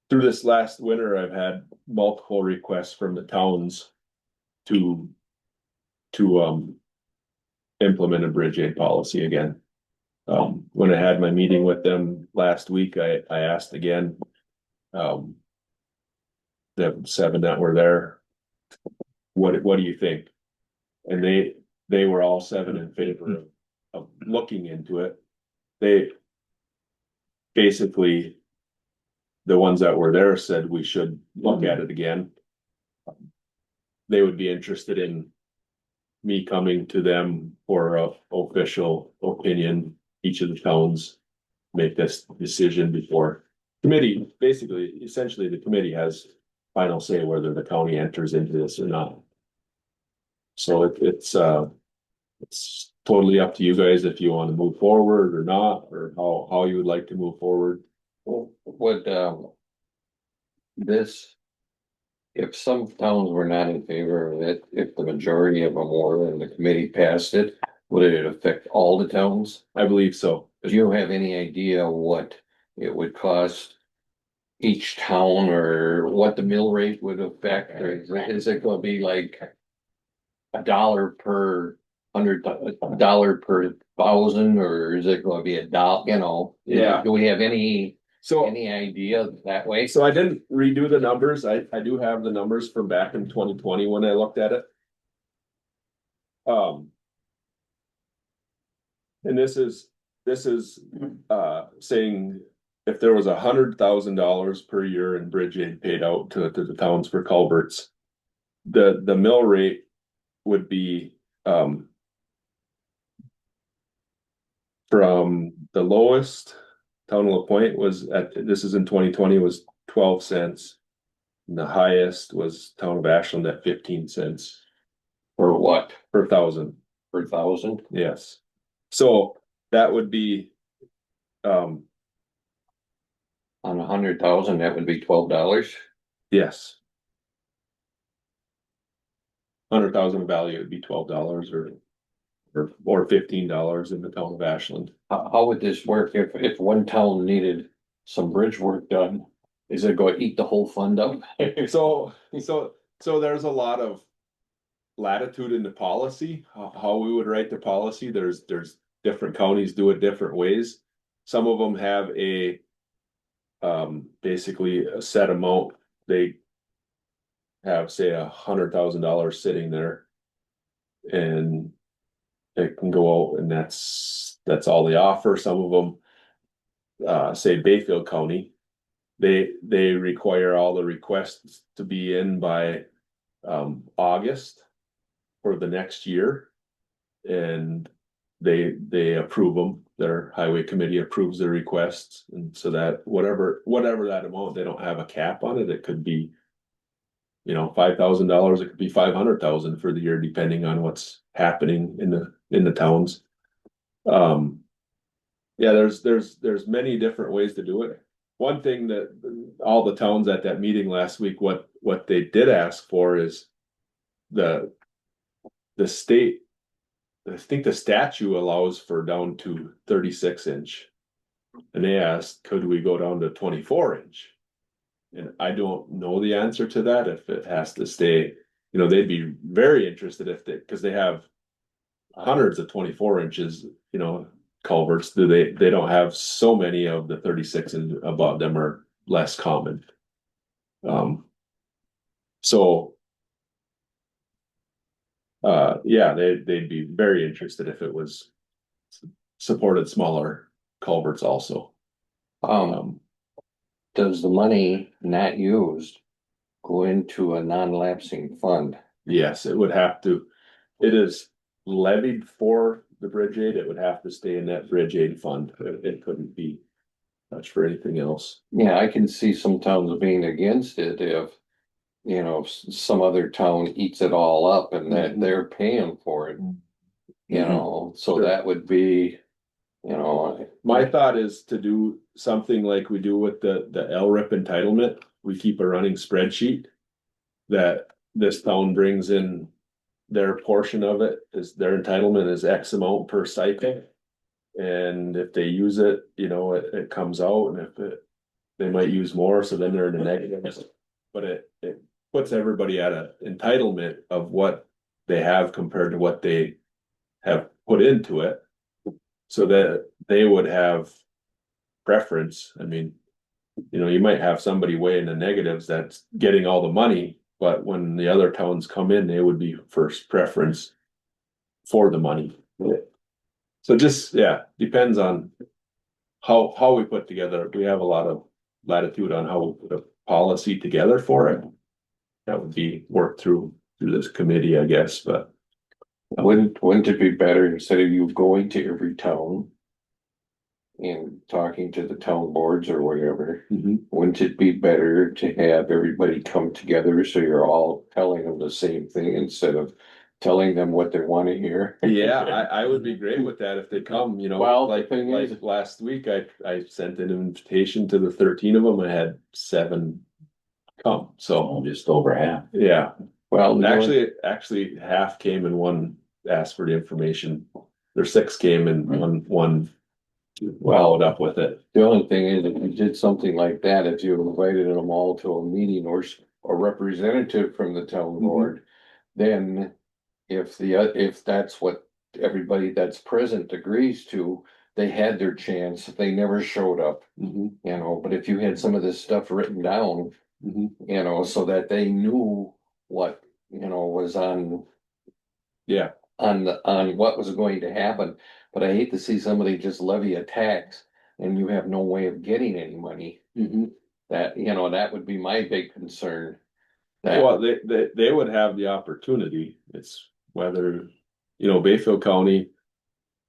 Through this last winter, I've had multiple requests from the towns to implement a bridge aid policy again. When I had my meeting with them last week, I asked again, the 7 that were there, what do you think? And they were all 7 in favor of looking into it. They basically, the ones that were there said we should look at it again. They would be interested in me coming to them for a official opinion. Each of the towns make this decision before committee. Basically, essentially, the committee has final say whether the county enters into this or not. So it's totally up to you guys if you want to move forward or not, or how you would like to move forward. would, this, if some towns were not in favor of it, if the majority of them were and the committee passed it, would it affect all the towns? I believe so. Do you have any idea what it would cost each town or what the mill rate would affect? Or is it gonna be like $1 per $100 per 1,000, or is it gonna be $1, you know? Yeah. Do we have any So idea that way? So I didn't redo the numbers. I do have the numbers from back in 2020 when I looked at it. And this is saying if there was $100,000 per year in bridge aid paid out to the towns for culverts, the mill rate would be from the lowest, Town of La Pointe was this is in 2020, was 12 cents. And the highest was Town of Ashland at 15 cents For what? per 1,000. Per 1,000? Yes. So that would be, On 100,000, that would be $12. yes. 100,000 value would be $12 or $15 in the Town of Ashland. How would this work if one town needed some bridge work done? Is it going to eat the whole fund up? So there's a lot of latitude in the policy, how we would write the policy. There's different counties do it different ways. Some of them have basically a set amount. They have, say, $100,000 sitting there, and it can go out, and that's all they offer. Some of them, say Bayfield County, they require all the requests to be in by August for the next year, and they approve them. Their highway committee approves their requests, and so that whatever that amount, they don't have a cap on it. It could be, $5,000. It could be 500,000 for the year, depending on what's happening in the towns. Yeah, there's many different ways to do it. One thing that all the towns at that meeting last week, what they did ask for is the state, I think the statute allows for down to 36-inch. And they asked, could we go down to 24-inch? And I don't know the answer to that, if it has to stay, they'd be very interested because they have hundreds of 24 inches, culverts. They don't have so many of the 36 and above them are less common. So yeah, they'd be very interested if it was supported smaller culverts also. Does the money not used go into a non-lapsing fund? Yes, it would have to. It is levied for the bridge aid. It would have to stay in that bridge aid fund. It couldn't be touched for anything else. Yeah, I can see some towns being against it if, some other town eats it all up and that they're paying for it. So Sure. that would be, My thought is to do something like we do with the LRIP entitlement. We keep a running spreadsheet that this town brings in their portion of it, is their entitlement is X amount per cycle. And if they use it, it comes out, and they might use more, so then they're in the negative. But it puts everybody at an entitlement of what they have compared to what they have put into it, so that they would have preference. I mean, you might have somebody way in the negatives that's getting all the money, but when the other towns come in, they would be first preference for the money. So just, depends on how we put together. We have a lot of latitude on how we put a policy together for it. That would be worked through this committee, I guess, but. wouldn't it be better instead of you going to every town and talking to the town boards or whatever, wouldn't it be better to have everybody come together so you're all telling them the same thing instead of telling them what they want to hear? Yeah, I would be great with that if they come, Well, the like thing is- last week, I sent an invitation to the 13 of them. I had 7 come, so Just over half. yeah. Well, Actually, half came and one asked for the information. There's 6 came and one followed up with it. the only thing is, if you did something like that, if you invited them all to a meeting or a representative from the town board, then if that's what everybody that's present agrees to, they had their chance. They never showed up, but if you had some of this stuff written down, so that they knew what, was on Yeah, on what was going to happen. But I hate to see somebody just levy a tax and you have no way of getting any money. That, that would be my big concern. That, well, they would have the opportunity. It's whether, Bayfield County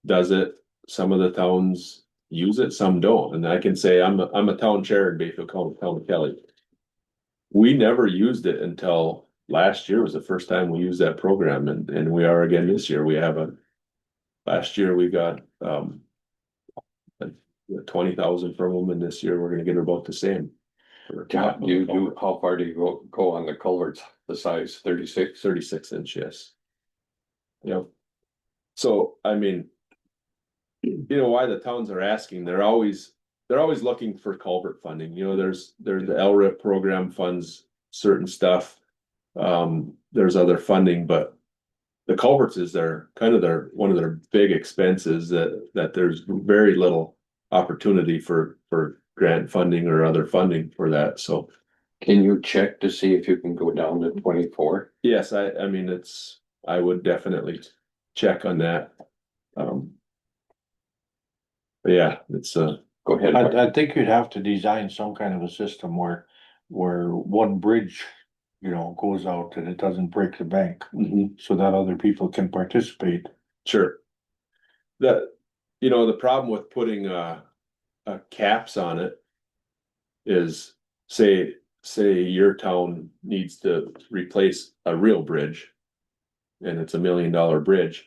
does it. Some of the towns use it, some don't. And I can say I'm a town chair in Bayfield County, Town of Kelly. We never used it until last year was the first time we used that program, and we are again this year. We have last year we got 20,000 from them, and this year we're gonna get about the same. how far do you go on the culverts, the size 36? 36-inch, yes. Yep. So, I mean, why the towns are asking, they're always looking for culvert funding. There's the LRIP program funds certain stuff. There's other funding, but the culverts is one of their big expenses that there's very little opportunity for grant funding or other funding for that. So Can you check to see if you can go down to 24? yes, I mean, I would definitely check on that. But yeah, it's Go ahead. I think you'd have to design some kind of a system where one bridge, goes out and it doesn't break the bank, so that other people can participate. sure. The problem with putting caps on it is, say your town needs to replace a real bridge and it's $1 million bridge.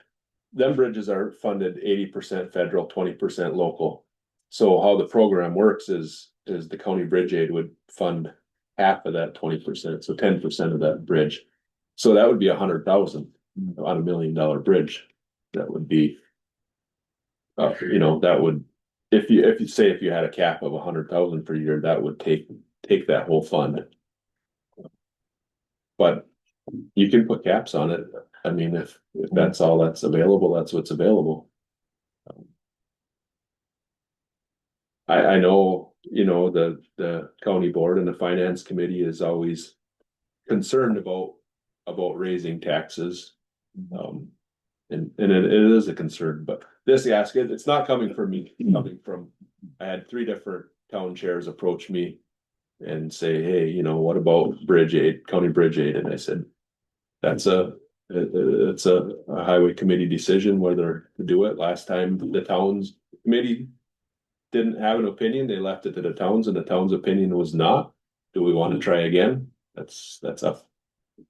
Them bridges are funded 80% federal, 20% local. So how the program works is the county bridge aid would fund half of that 20%, so 10% of that bridge. So that would be 100,000 on $1 million bridge. That would be. That would, if you had a cap of 100,000 per year, that would take that whole fund. But you can put caps on it. I mean, if that's all that's available, that's what's available. I know, the county board and the finance committee is always concerned about raising taxes. And it is a concern, but this ask, it's not coming from me, coming from, I had 3 different town chairs approach me and say, hey, what about bridge aid, county bridge aid? And I said, it's a highway committee decision whether to do it. Last time the towns committee didn't have an opinion, they left it to the towns, and the town's opinion was not. Do we want to try again? That's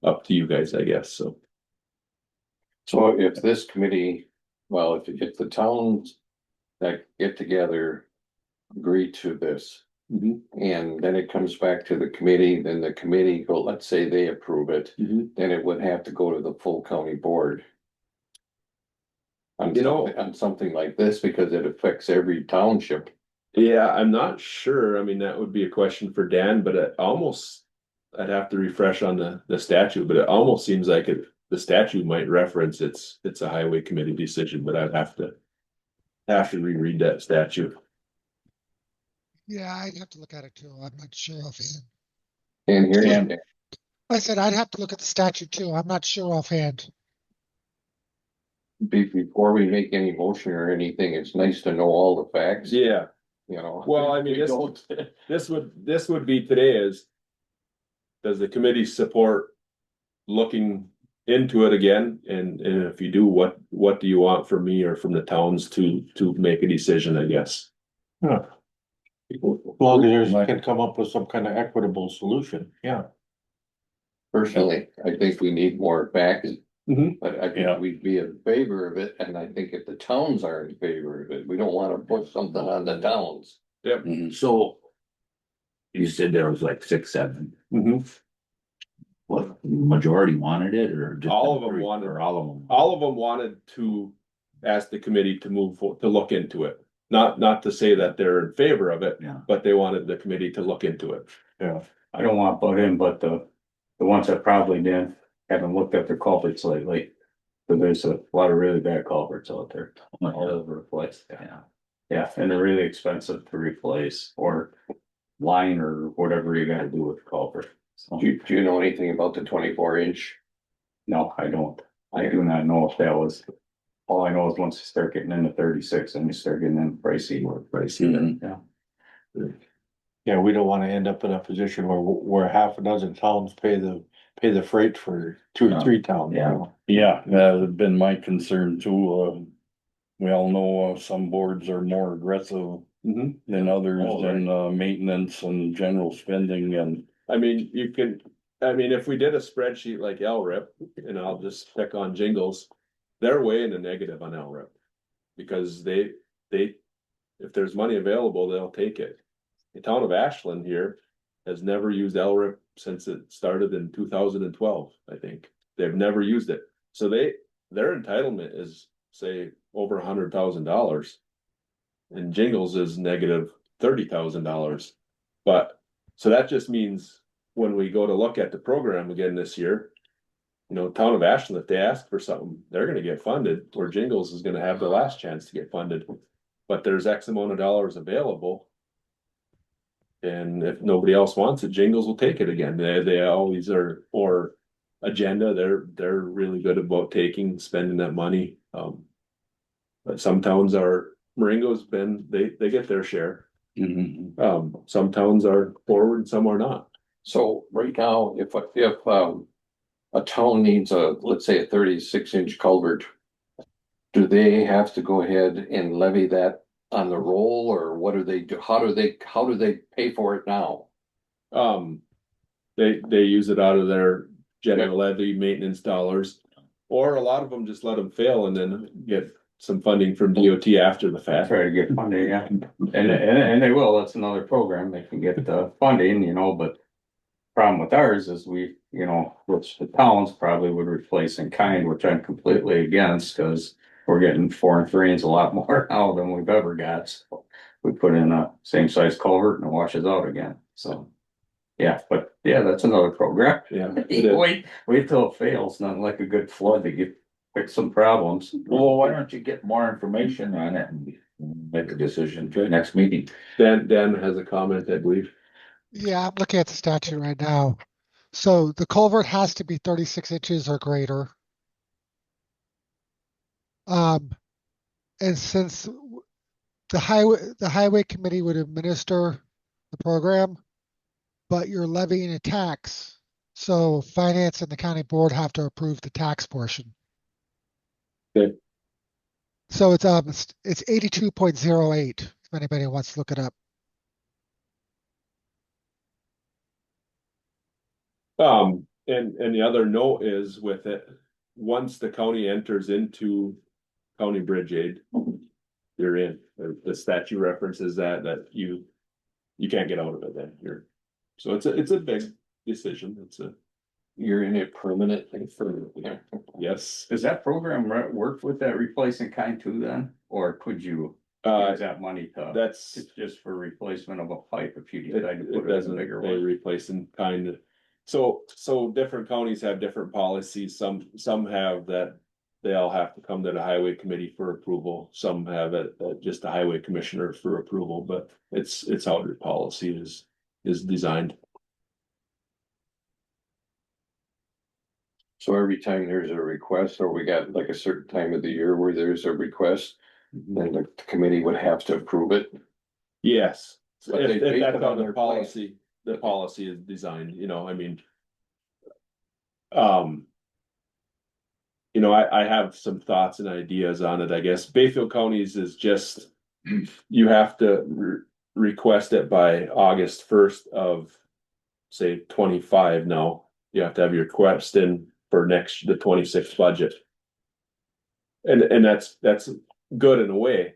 up to you guys, I guess, so. So if this committee, well, if the towns that get together agree to this, and then it comes back to the committee, then the committee let's say they approve it, then it would have to go to the full county board. On something like this, because it affects every township. Yeah, I'm not sure. I mean, that would be a question for Dan, but I'd have to refresh on the statute, but it almost seems like the statute might reference it's a highway committee decision, but I'd have to reread that statute. Yeah, I'd have to look at it too. I'm not sure offhand. And here, I said I'd have to look at the statute too. I'm not sure offhand. before we make any motion or anything, it's nice to know all the facts. Yeah, Well, I mean, we don't. this would be today is, does the committee support looking into it again? And if you do, what do you want from me or from the towns to make a decision, I guess? As long as you can come up with some kind of equitable solution, yeah. Personally, I think we need more facts. But I Yeah. think we'd be in favor of it, and I think if the towns are in favor of it, we don't wanna put something on the towns. Yep. So. You said there was like 6, 7, what, majority wanted it or just? All of them wanted- Or all of them? All of them wanted to ask the committee to to look into it. Not to say that they're in favor of it, Yeah. but they wanted the committee to look into it. Yeah. I don't want to butt in, but the ones that probably did haven't looked at their culverts lately. So there's a lot of really bad culverts out there all over the place. Yeah. Yeah, and they're really expensive to replace or line or whatever you gotta do with the culvert. So, Do you know anything about the 24-inch? no, I don't. I do not know if that was. All I know is once you start getting into 36 and you start getting in pricey. Yeah. Yeah, we don't wanna end up in a position where half a dozen towns pay the freight for 2 or 3 towns. Yeah. Yeah, that had been my concern too. We all know some boards are more aggressive than others Oh, right. in maintenance and general spending and. I mean, if we did a spreadsheet like LRIP, and I'll just pick on Jingles, they're way in the negative on LRIP. Because they, if there's money available, they'll take it. The town of Ashland here has never used LRIP since it started in 2012, I think. They've never used it. So their entitlement is, say, over $100,000. And Jingles is negative $30,000. But, so that just means when we go to look at the program again this year, town of Ashland, if they ask for something, they're gonna get funded, or Jingles is gonna have the last chance to get funded. But there's X amount of dollars available. And if nobody else wants it, Jingles will take it again. They always are, or agenda, they're really good about spending that money. But some towns Marengo's they get their share. Some towns are forward and some are not. So right now, if a town needs let's say a 36-inch culvert, do they have to go ahead and levy that on the roll, or what do they do? How do they pay for it now? They use it out of their general levy maintenance dollars, or a lot of them just let them fail and then get some funding from DOT after the fact. Try to get funding, yeah, and they will, that's another program, they can get the funding, you know, but. Problem with ours is we, you know, which the towns probably would replace in kind, which I'm completely against, cause. We're getting 4 and 3 a lot more now than we've ever got, so. We put in a same size culvert and it washes out again, so. Yeah, but yeah, that's another program. Yeah. it is. Wait till it fails, not like a good flood to fix some problems. Well, why don't you get more information on it and make a decision for the next meeting? Dan has a comment, I believe. Yeah, I'm looking at the statute right now. So the culvert has to be 36 inches or greater. And since the highway committee would administer the program, but you're levying a tax, so finance and the county board have to approve the tax portion. Okay. So it's 82.08, if anybody wants to look it up. And the other note is with it, once the county enters into county bridge aid, you're in. The statute references that you can't get out of it then. So it's a big decision. You're in it permanently for, yeah. Yes. Does that program work with that replacing kind too then, or could you use that money to? That's It's just for replacement of a pipe if you decide to it put it in a doesn't bigger they one. replace in kind. So different counties have different policies. Some have that they all have to come to the highway committee for approval. Some have it just the highway commissioner for approval, but it's how their policy is designed. So every time there's a request, or we got like a certain time of the year where there's a request, then the committee would have to approve it. Yes, But they if base that's it how on the their plan. policy is designed, I mean. I have some thoughts and ideas on it, I guess. Bayfield County's is just, you have to request it by August 1st of, say, 25 now. You have to have your request in for the 26th budget. And that's good in a way,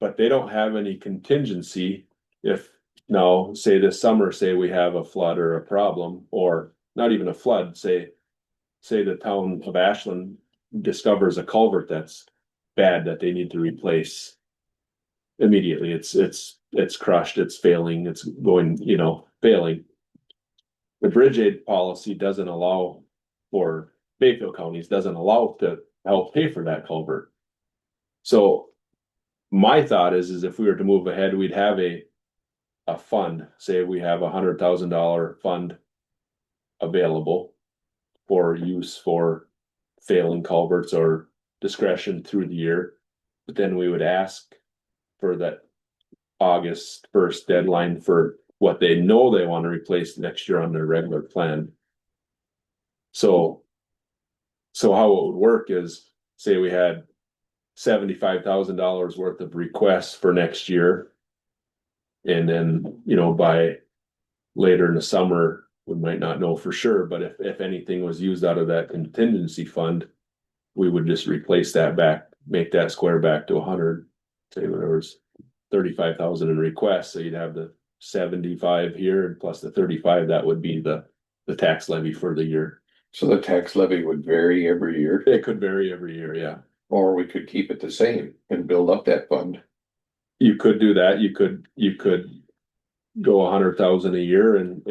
but they don't have any contingency if now, say this summer, say we have a flood or a problem, or not even a flood, say the town of Ashland discovers a culvert that's bad that they need to replace immediately. It's crushed, it's failing, it's going, failing. The bridge aid policy doesn't allow for Bayfield counties, doesn't allow to help pay for that culvert. So my thought is if we were to move ahead, we'd have a fund, say we have $100,000 fund available for use for failing culverts or discretion through the year. But then we would ask for that August 1st deadline for what they know they want to replace next year on their regular plan. So how it would work is, say we had $75,000 worth of requests for next year. And then, by later in the summer, we might not know for sure, but if anything was used out of that contingency fund, we would just replace that back, make that square back to 100, say whatever's 35,000 in requests. So you'd have the 75 here and plus the 35, that would be the tax levy for the year. So the tax levy would vary every year, It could vary every year, yeah. or we could keep it the same and build up that fund. You could do that. You could go 100,000 a year, and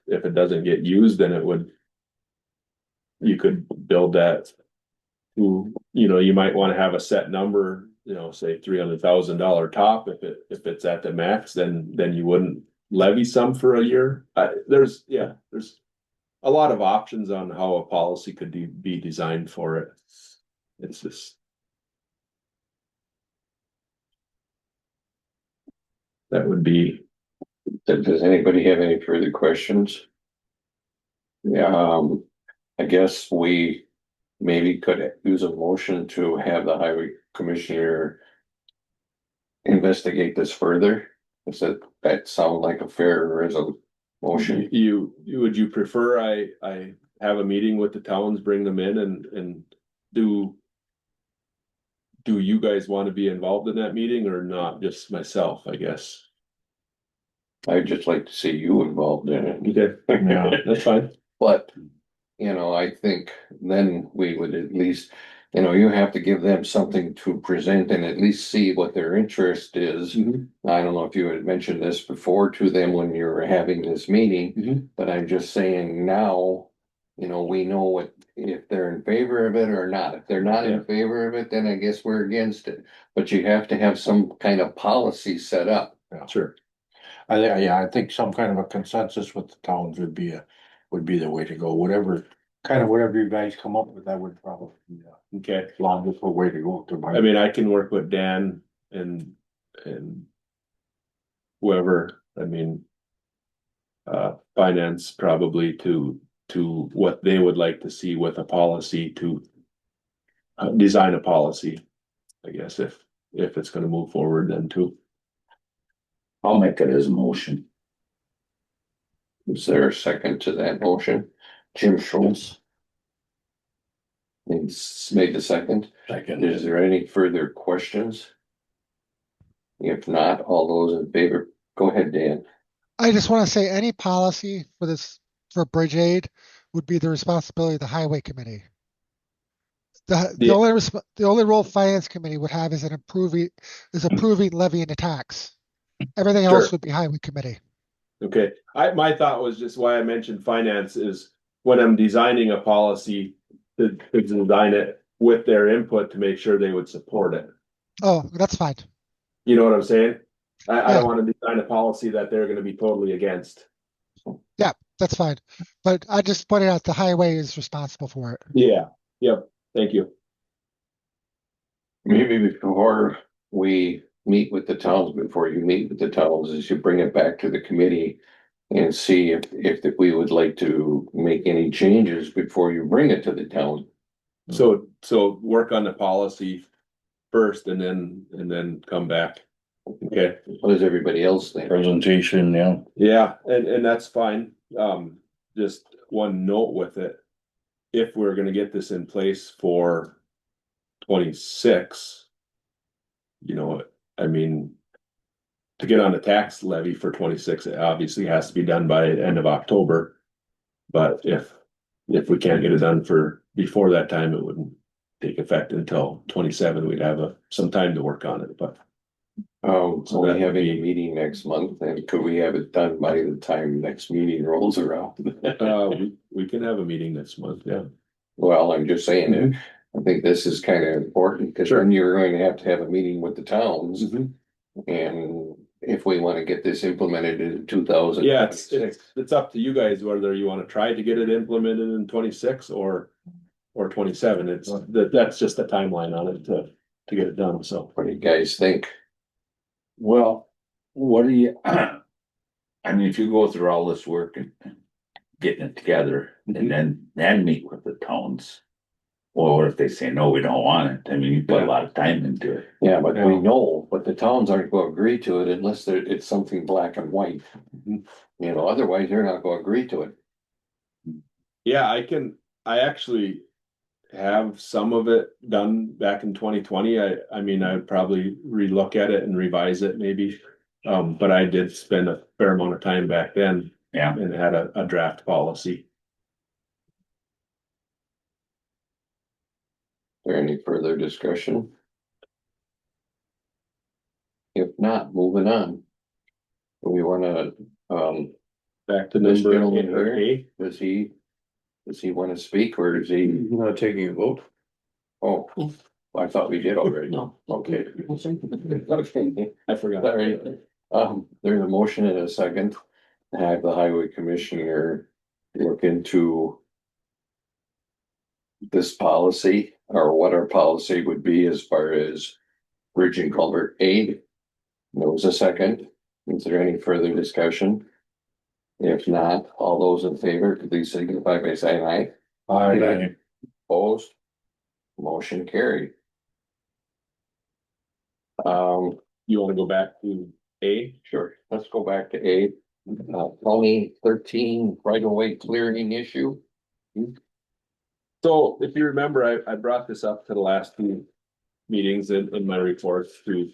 if it doesn't get used, then you could build that. You might want to have a set number, say $300,000 top. If it's at the max, then you wouldn't levy some for a year. There's a lot of options on how a policy could be designed for it. It's just. That would be. Does anybody have any further questions? Yeah, I guess we maybe could use a motion to have the highway commissioner investigate this further. Does that sound like a fair resolution? Would you prefer I have a meeting with the towns, bring them in and do do you guys want to be involved in that meeting or not? Just myself, I guess. I'd just like to see you involved in it. Okay, Yeah. that's fine. But, I think then we would at least, you have to give them something to present and at least see what their interest is. I don't know if you had mentioned this before to them when you were having this meeting, but I'm just saying now, we know what, if they're in favor of it or not. If they're not Yeah. in favor of it, then I guess we're against it. But you have to have some kind of policy set up. Sure. I think some kind of a consensus with the towns would be the way to go, whatever you guys come up with, that would probably be Okay. the longest way to go to. I mean, I can work with Dan and whoever, I mean, finance probably to what they would like to see with a policy to design a policy, I guess, if it's gonna move forward then too. I'll make it as a motion. Is there a second to that motion? Jim Schultz. He's made the second. Second. Is there any further questions? If not, all those in favor, go ahead, Dan. I just want to say any policy for this, for bridge aid would be the responsibility of the highway committee. The Yeah. the only role finance committee would have is approving levying the tax. Everything else Sure. would be highway committee. Okay, my thought was just why I mentioned finance is when I'm designing a policy to design it with their input to make sure they would support it. Oh, that's fine. You know what I'm saying? I Yeah. don't want to design a policy that they're gonna be totally against. That's fine. But I just pointed out the highway is responsible for it. Yeah, yep, thank you. Maybe before we meet with the towns, before you meet with the towns, is you bring it back to the committee and see if we would like to make any changes before you bring it to the town. So work on the policy first and then come back. Okay, What does everybody else think? Presentation, yeah. yeah, and that's fine. Just one note with it. If we're gonna get this in place for 26. I mean. To get on the tax levy for 26, it obviously has to be done by the end of October. But if we can't get it done before that time, it wouldn't take effect until 27. We'd have some time to work on it, but. So we have a meeting next month, and could we have it done by the time next meeting rolls around? We can have a meeting next month, yeah. Well, I'm just saying, I think this is kind of important, because then you're going to have a meeting with the towns. And if we want to get this implemented in 2000. Yeah, it's up to you guys whether you want to try to get it implemented in 26 or 27. That's just a timeline on it to get it done, so. What do you guys think? Well, what do you, I mean, if you go through all this work and getting it together and then meet with the towns. Or what if they say, no, we don't want it? I mean, you put a lot of time into it. Yeah, but we know, but the towns aren't going to agree to it unless it's something black and white. Otherwise they're not going to agree to it. Yeah, I actually have some of it done back in 2020. I mean, I'd probably relook at it and revise it maybe. But I did spend a fair amount of time back then. Yeah. And had a draft policy. Is there any further discussion? If not, moving on. Do we wanna, Back to This number gentleman here? A. does he wanna speak, or does he? Not taking a vote? Oh, I thought we did already. No. Okay. Okay. I forgot. Sorry. There's a motion and a second to have the highway commissioner look into this policy, or what our policy would be as far as bridge and culvert aid. There was a second. Is there any further discussion? If not, all those in favor, please signify by saying aye. Aye. Opposed? Motion carried. You wanna go back to A? Sure, let's go back to A. County 13 right of way clearing issue. So if you remember, I brought this up to the last two meetings in my reports to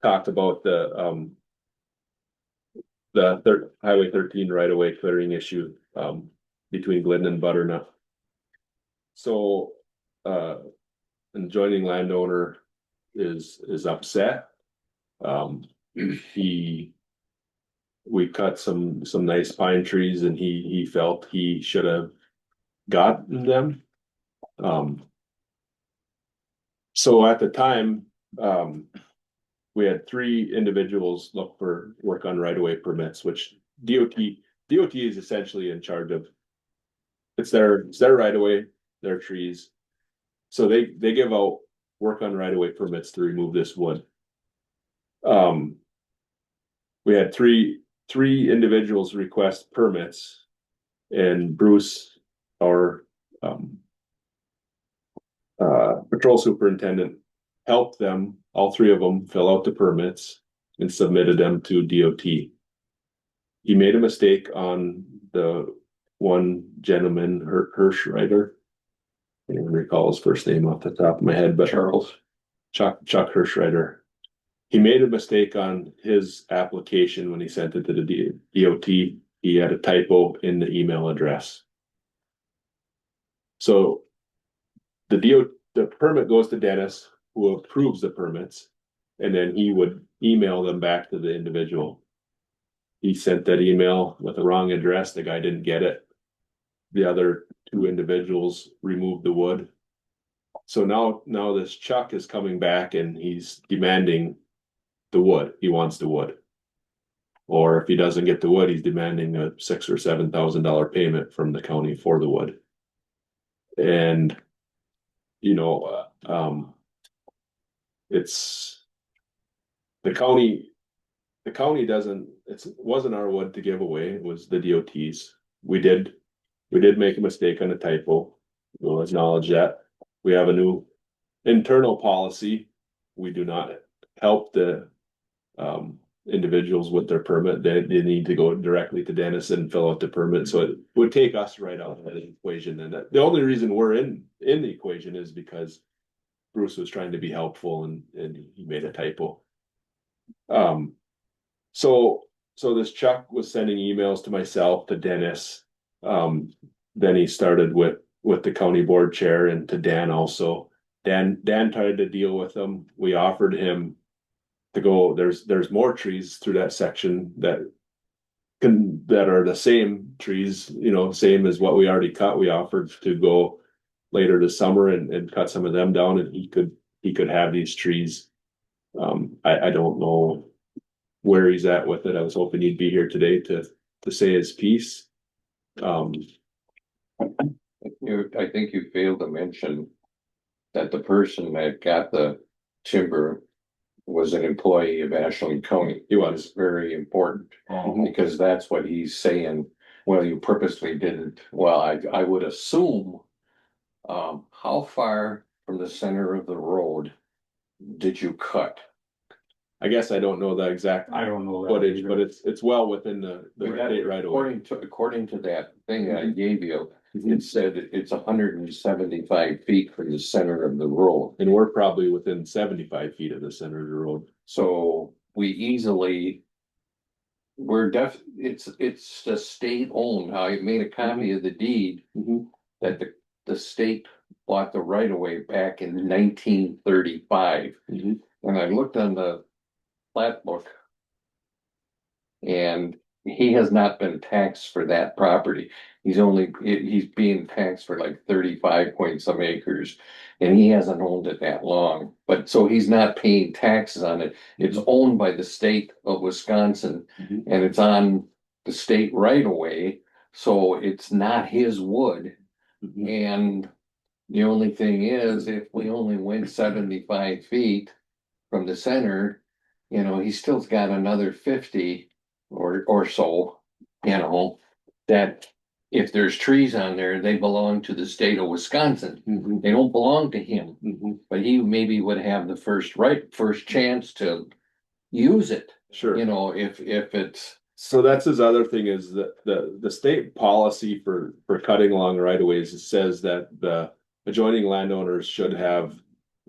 talked about the Highway 13 right of way clearing issue, between Glidden and Butternut. So, an adjoining landowner is upset. We cut some nice pine trees and he felt he should have gotten them. So at the time, we had 3 individuals look for work on right-of-way permits, which DOT is essentially in charge of. It's their right-of-way, their trees. So they give out work on right-of-way permits to remove this wood. We had three individuals request permits, and Bruce, our patrol superintendent, helped them, all 3 of them, fill out the permits and submitted them to DOT. He made a mistake on the one gentleman, Hirschreiter. I don't recall his first name off the top of my head, but Chuck Hirschreiter. He made a mistake on his application when he sent it to the DOT. He had a typo in the email address. So the permit goes to Dennis, who approves the permits, and then he would email them back to the individual. He sent that email with the wrong address. The guy didn't get it. The other 2 individuals removed the wood. So now this Chuck is coming back and he's demanding the wood. He wants the wood. Or if he doesn't get the wood, he's demanding a $6,000 or $7,000 payment from the county for the wood. And it's the county doesn't, it wasn't our wood to give away, it was the DOT's. We did make a mistake on a typo. We'll acknowledge that. We have a new internal policy. We do not help the individuals with their permit. They need to go directly to Dennis and fill out the permit. So it would take us right out of the equation. And the only reason we're in the equation is because Bruce was trying to be helpful and he made a typo. So this Chuck was sending emails to myself, to Dennis. Then he started with the county board chair and to Dan also. Dan tried to deal with him. We offered him to go, there's more trees through that section that are the same trees, same as what we already cut. We offered to go later this summer and cut some of them down, and he could have these trees. I don't know where he's at with it. I was hoping he'd be here today to say his piece. I think you failed to mention that the person that got the timber was an employee of Ashland County. It was very important because that's what he's saying. Well, you purposely didn't. Well, I would assume, how far from the center of the road did you cut? I guess I don't know the exact I don't know that footage, either. but it's well within the state right away. According to that thing I gave you, it said it's 175 feet from the center of the road. And we're probably within 75 feet of the center of the road. So it's the state owned. I made a copy of the deed that the state bought the right of way back in 1935. And I looked on the plat book, and he has not been taxed for that property. He's being taxed for like 35 point some acres, and he hasn't owned it that long. But so he's not paying taxes on it. It's owned by the state of Wisconsin, and it's on the state right away. So it's not his wood. And the only thing is, if we only went 75 feet from the center, he's still got another 50 or so, that if there's trees on there, they belong to the state of Wisconsin. They don't belong to him, but he maybe would have the first chance to use it. Sure. If it's. So that's his other thing, is that the state policy for cutting along right of ways, it says that the adjoining landowners should have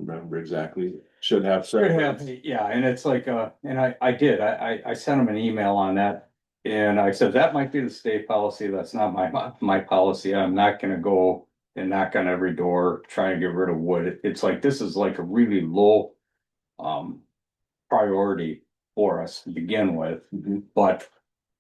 remember exactly, should have. Should have, yeah, and it's like, and I did, I sent him an email on that. And I said, that might be the state policy, that's not my policy, I'm not gonna go and knock on every door, trying to get rid of wood. It's like, this is like a really low, priority for us to begin with. But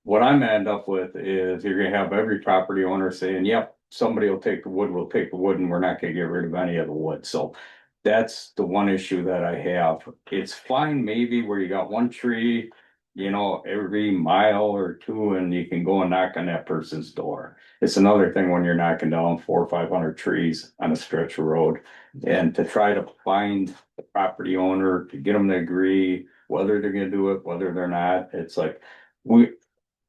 what I'm gonna end up with is you're gonna have every property owner saying, yep, somebody will take the wood, we'll take the wood, and we're not gonna get rid of any of the wood, so. That's the one issue that I have. It's fine maybe where you got one tree, you know, every mile or two, and you can go and knock on that person's door. It's another thing when you're knocking down 400 or 500 trees on a stretch of road. And to try to find the property owner, to get them to agree whether they're gonna do it, whether they're not, it's like,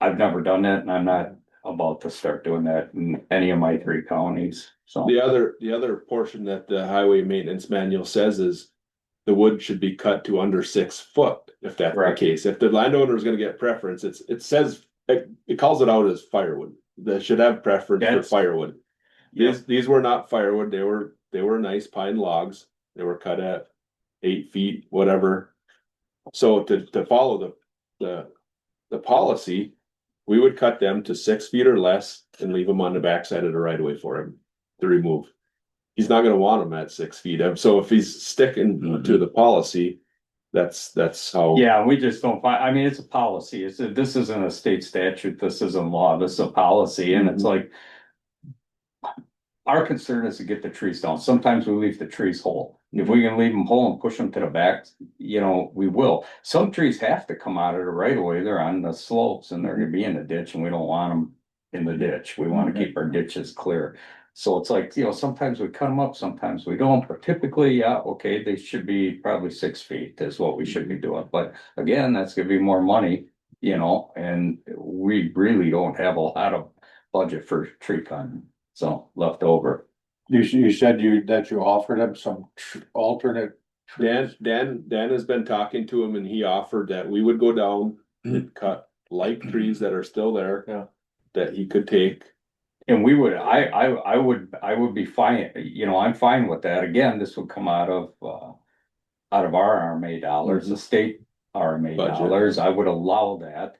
I've never done that, and I'm not about to start doing that in any of my 3 counties, so. The other portion that the highway maintenance manual says is the wood should be cut to under 6 foot, if that's the Right. case. If the landowner is gonna get preference, it says, it calls it out as firewood. They should have preference for That's- firewood. These were not firewood, they were nice pine logs. They were cut at 8 feet, whatever. So to follow the policy, we would cut them to 6 feet or less and leave them on the backside of the right of way for him to remove. He's not gonna want them at 6 feet. So if he's sticking to the policy, that's how. Yeah, we just don't find, I mean, it's a policy, this isn't a state statute, this isn't law, this is a policy, and it's like. Our concern is to get the trees down, sometimes we leave the trees whole, if we can leave them whole and push them to the back, you know, we will. Some trees have to come out of the right of way, they're on the slopes and they're gonna be in the ditch, and we don't want them in the ditch, we wanna keep our ditches clear. So it's like, you know, sometimes we cut them up, sometimes we don't, but typically, yeah, okay, they should be probably 6 feet is what we should be doing, but again, that's gonna be more money. You know, and we really don't have a lot of budget for tree cutting, so left over. You said that you offered him some alternate. Dan has been talking to him, and he offered that we would go down and cut like trees that are still there. Yeah. That he could take. And we would, I would be fine, you know, I'm fine with that, again, this would come out of our RMA dollars, the state RMA Budget. dollars, I would allow that.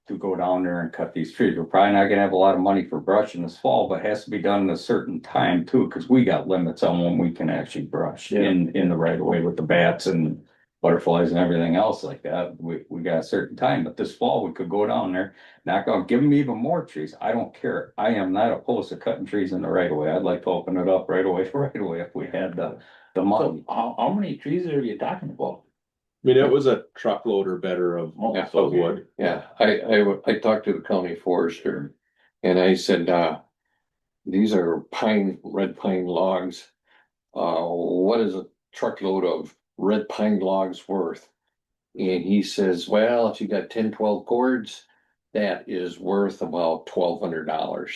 To go down there and cut these trees, we're probably not gonna have a lot of money for brushing this fall, but it has to be done in a certain time too, cause we got limits on when we can actually brush in the right of way with the bats and. Butterflies and everything else like that, we got a certain time, but this fall we could go down there, knock out, give them even more trees, I don't care. I am not opposed to cutting trees in the right of way, I'd like to open it up right away if we had the money. So how many trees are you talking about? I mean, it was a truckload or better of wood. Yeah, I talked to the county forester and I said, these are red pine logs. What is a truckload of red pine logs worth? And he says, well, if you got 10, 12 cords, that is worth about $1,200.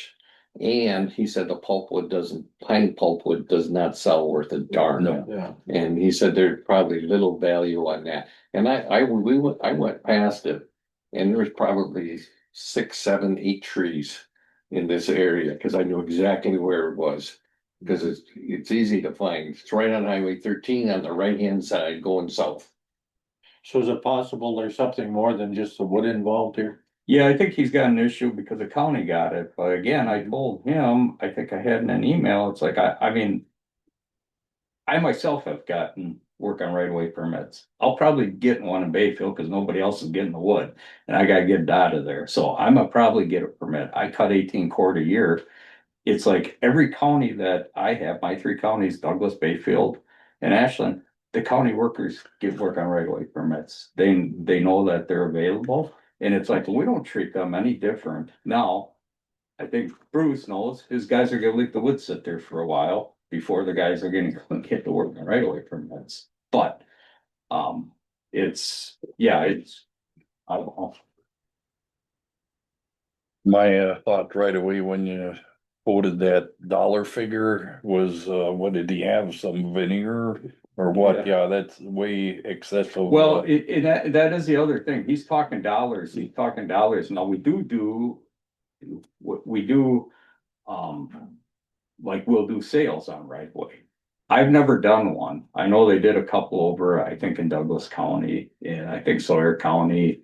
And he said the pine pulpwood does not sell worth a darn. No. Yeah. And he said there's probably little value on that. And I went past it and there was probably 6, 7, 8 trees in this area because I knew exactly where it was. Because it's easy to find. It's right on Highway 13 on the right-hand side going south. So is it possible there's something more than just the wood involved here? Yeah, I think he's got an issue because the county got it, but again, I told him, I think I had in an email, it's like, I mean. I myself have gotten work on right of way permits. I'll probably get one in Bayfield because nobody else is getting the wood. And I gotta get it out of there, so I'm gonna probably get a permit. I cut 18 cord a year. It's like every county that I have, my 3 counties, Douglas, Bayfield, and Ashland. The county workers get work on right of way permits. They know that they're available. And it's like, we don't treat them any different. Now, I think Bruce knows his guys are gonna leave the wood sit there for a while before the guys are gonna go and get the work on right away permits. But, I don't know. My thought right away when you quoted that dollar figure was, what did he have, some vinegar or what? Yeah, that's way excessive. Well, that is the other thing. He's talking dollars. Now, we do, like we'll do sales on right away. I've never done one. I know they did a couple over, I think in Douglas County, and I think Sawyer County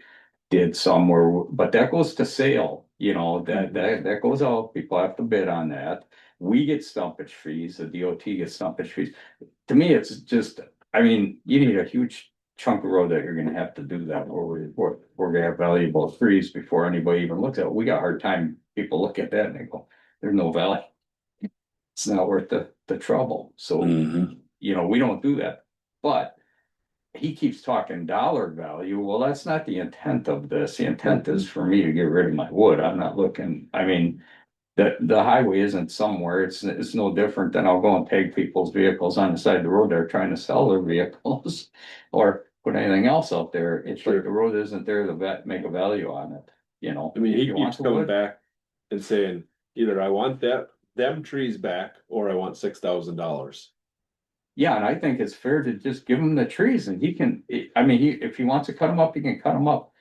did somewhere, but that goes to sale, you know, that goes out, people have to bid on that. We get stumpage fees, the DOT gets stumpage fees. To me, it's just, I mean, you need a huge chunk of road that you're gonna have to do that, we're gonna have valuable trees before anybody even looks at it. We got a hard time, people look at that and they go, there's no value. It's not worth the trouble, so, Mhm. you know, we don't do that, but he keeps talking dollar value. Well, that's not the intent of this. The intent is for me to get rid of my wood. I'm not looking, I mean, the highway isn't somewhere. It's no different than I'll go and tag people's vehicles on the side of the road. They're trying to sell their vehicles or put anything else out there. It's like the road isn't there to make a value on it, you know? I mean, If he you want keeps the coming wood, back and saying, either I want them trees back, or I want $6,000. yeah, and I think it's fair to just give him the trees and he can, I mean, if he wants to cut them up, he can cut them up.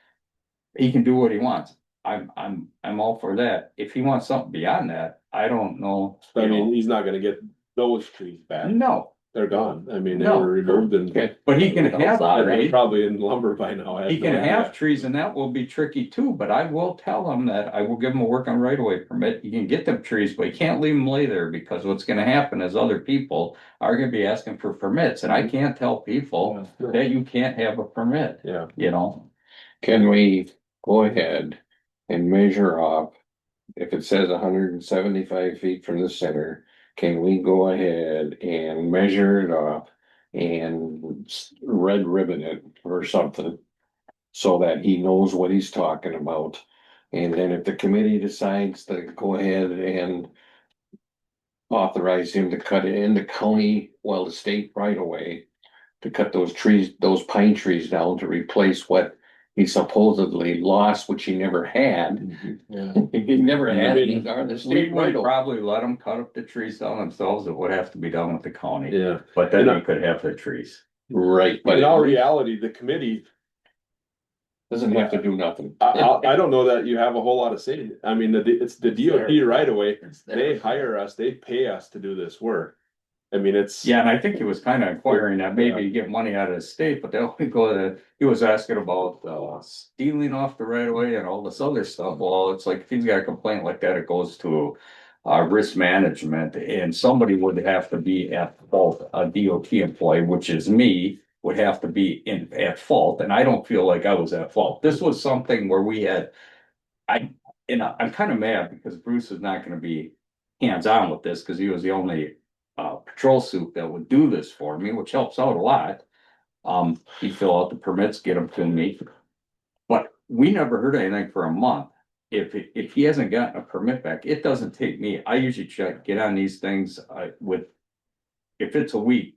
He can do what he wants. I'm all for that. If he wants something beyond that, I don't know. I you mean, know. he's not gonna get those trees back, No, they're gone, I mean, they No. were removed and. Okay. but he can have, They're probably in lumber by now. I he no can idea. have trees and that will be tricky too, but I will tell him that I will give him a work on right of way permit. You can get them trees, but you can't leave them lay there because what's gonna happen is other people are gonna be asking for permits and I can't tell people that you can't have a permit, Yeah, you know? Can we go ahead and measure off? If it says 175 feet from the center, can we go ahead and measure it off and red ribbon it or something? So that he knows what he's talking about. And then if the committee decides to go ahead and authorize him to cut it in the county, well, the state right away, to cut those trees, those pine trees down to replace what he supposedly lost, which he never had. Yeah. He never had I any, mean, or the We state right would away. probably let them cut up the trees down themselves. It would have to be done with the county, yeah, but then And you could have the trees. Right, but but in all it reality, the committee, doesn't have to do nothing. I don't know that you have a whole lot of say. I mean, it's the DOT right away, they hire us, they pay us to do this work. I mean, it's. Yeah, and I think he was kind of inquiring that maybe you get money out of the state, but then we go to, he was asking about stealing off the right of way and all this other stuff. Well, it's like if he's got a complaint like that, it goes to risk management and somebody would have to be at fault. A DOT employee, which is me, would have to be at fault. And I don't feel like I was at fault. This was something where we had, I'm kind of mad because Bruce is not going to be hands-on with this because he was the only patrol suit that would do this for me, which helps out a lot. He'd fill out the permits, get them to me. But we never heard anything for a month. If he hasn't gotten a permit back, it doesn't take me. I usually get on these things if it's a week,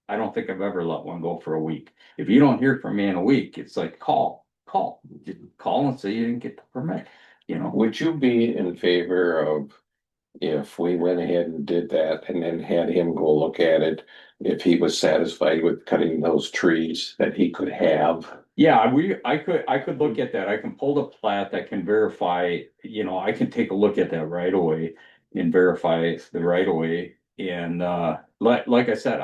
I don't think I've ever let one go for a week. If you don't hear from me in a week, it's like call and say you didn't get the permit, you know? Would you be in favor of if we went ahead and did that and then had him go look at it? If he was satisfied with cutting those trees that he could have? Yeah, I could look at that. I can pull the plat that can verify, you know, I can take a look at that right away and verify the right away. And like I said,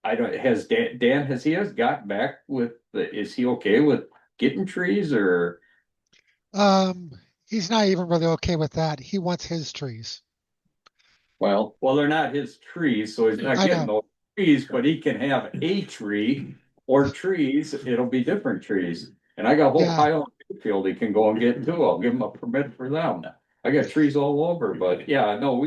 I don't, has Dan, has got back with is he okay with getting trees or? He's not even really okay with that. He wants his trees. Well, Well, they're not his trees, so he's not I getting those trees, but he can have a tree or trees, it'll be different trees. And I got a whole Yeah. pile of field he can go and get too. I'll give him a permit for them. I got trees all over, but yeah, no,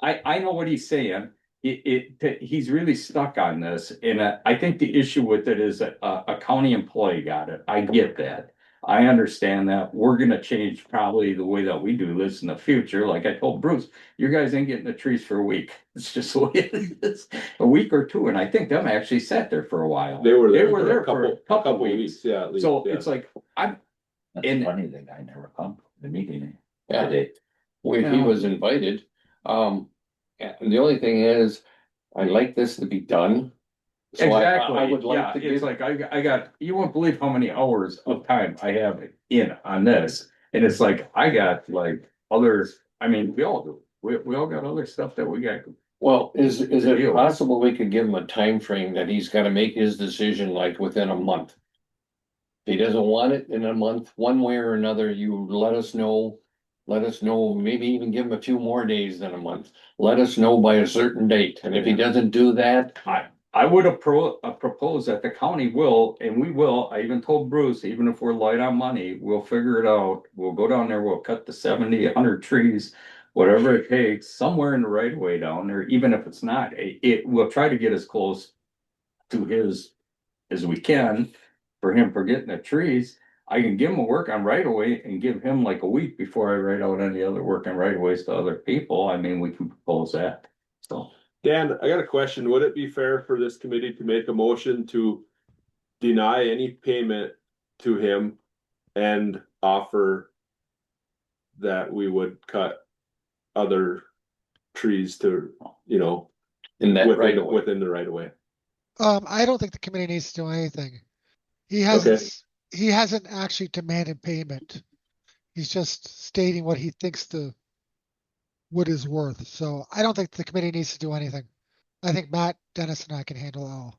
I know what he's saying. He's really stuck on this, and I think the issue with it is a county employee got it. I get that. I understand that. We're gonna change probably the way that we do this in the future. Like I told Bruce, you guys ain't getting the trees for a week. It's just the way it is. A week or two, and I think them actually sat there for a while. They were there there for a couple weeks, yeah, at least, So yeah. it's like, That's And- funny, the guy never come to the meeting yeah, today. if he was invited, and the only thing is, I'd like this to be done. So exactly, I would yeah, like to it's give, like, I got, you won't believe how many hours of time I have in on this. And it's like, I got like others, I mean, we all do. We all got other stuff that we got Well, is it Deal. possible we could give him a time frame that he's gotta make his decision like within a month? If he doesn't want it in a month, one way or another, you let us know. Let us know, maybe even give him a few more days than a month. Let us know by a certain date, and if he doesn't do that, I would propose that the county will, and we will, I even told Bruce, even if we're light on money, we'll figure it out. We'll go down there, we'll cut the 70, 100 trees, whatever it takes, somewhere in the right of way down there, even if it's not, we'll try to get as close to his as we can for him for getting the trees. I can give him a work on right away and give him like a week before I write out any other work on right of ways to other people. I mean, we can propose that, so. Dan, I got a question. Would it be fair for this committee to make a motion to deny any payment to him and offer that we would cut other trees to, you know, in that right away. within the right of way? I don't think the committee needs to do anything. He hasn't actually demanded payment. He's just stating what he thinks the wood is worth. So I don't think the committee needs to do anything. I think Matt, Dennis, and I can handle it all.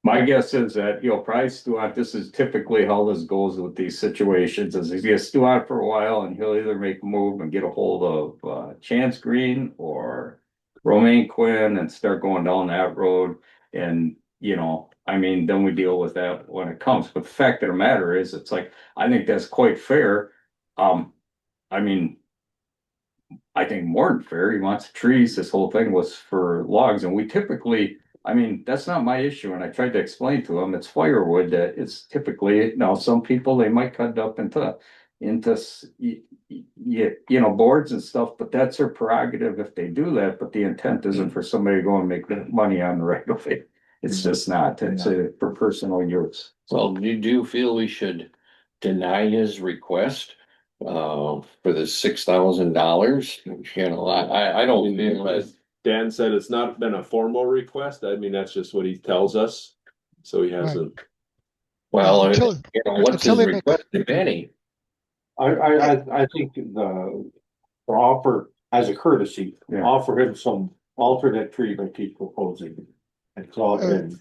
My guess is that he'll probably stew on, this is typically how this goes with these situations, is he's gonna stew on it for a while and he'll either make a move and get a hold of Chance Green or Romaine Quinn and start going down that road. And, you know, I mean, then we deal with that when it comes. But the fact of the matter is, it's like, I think that's quite fair. I mean, I think more than fair. He wants trees. This whole thing was for logs, and we typically, I mean, that's not my issue. And I tried to explain to him, it's firewood that it's typically, now some people, they might cut it up into you know, boards and stuff, but that's their prerogative if they do that. But the intent isn't for somebody to go and make money on the right of way. It's just not. It's for personal use. Well, do you feel we should deny his request? For the $6,000, you know, I don't feel that. Dan said it's not been a formal request. I mean, that's just what he tells us. So he hasn't. Well, Until- you know, what's his until they make- request, if any? I think the offer as a courtesy, Yeah. offer him some alternate tree like he's proposing. And so, and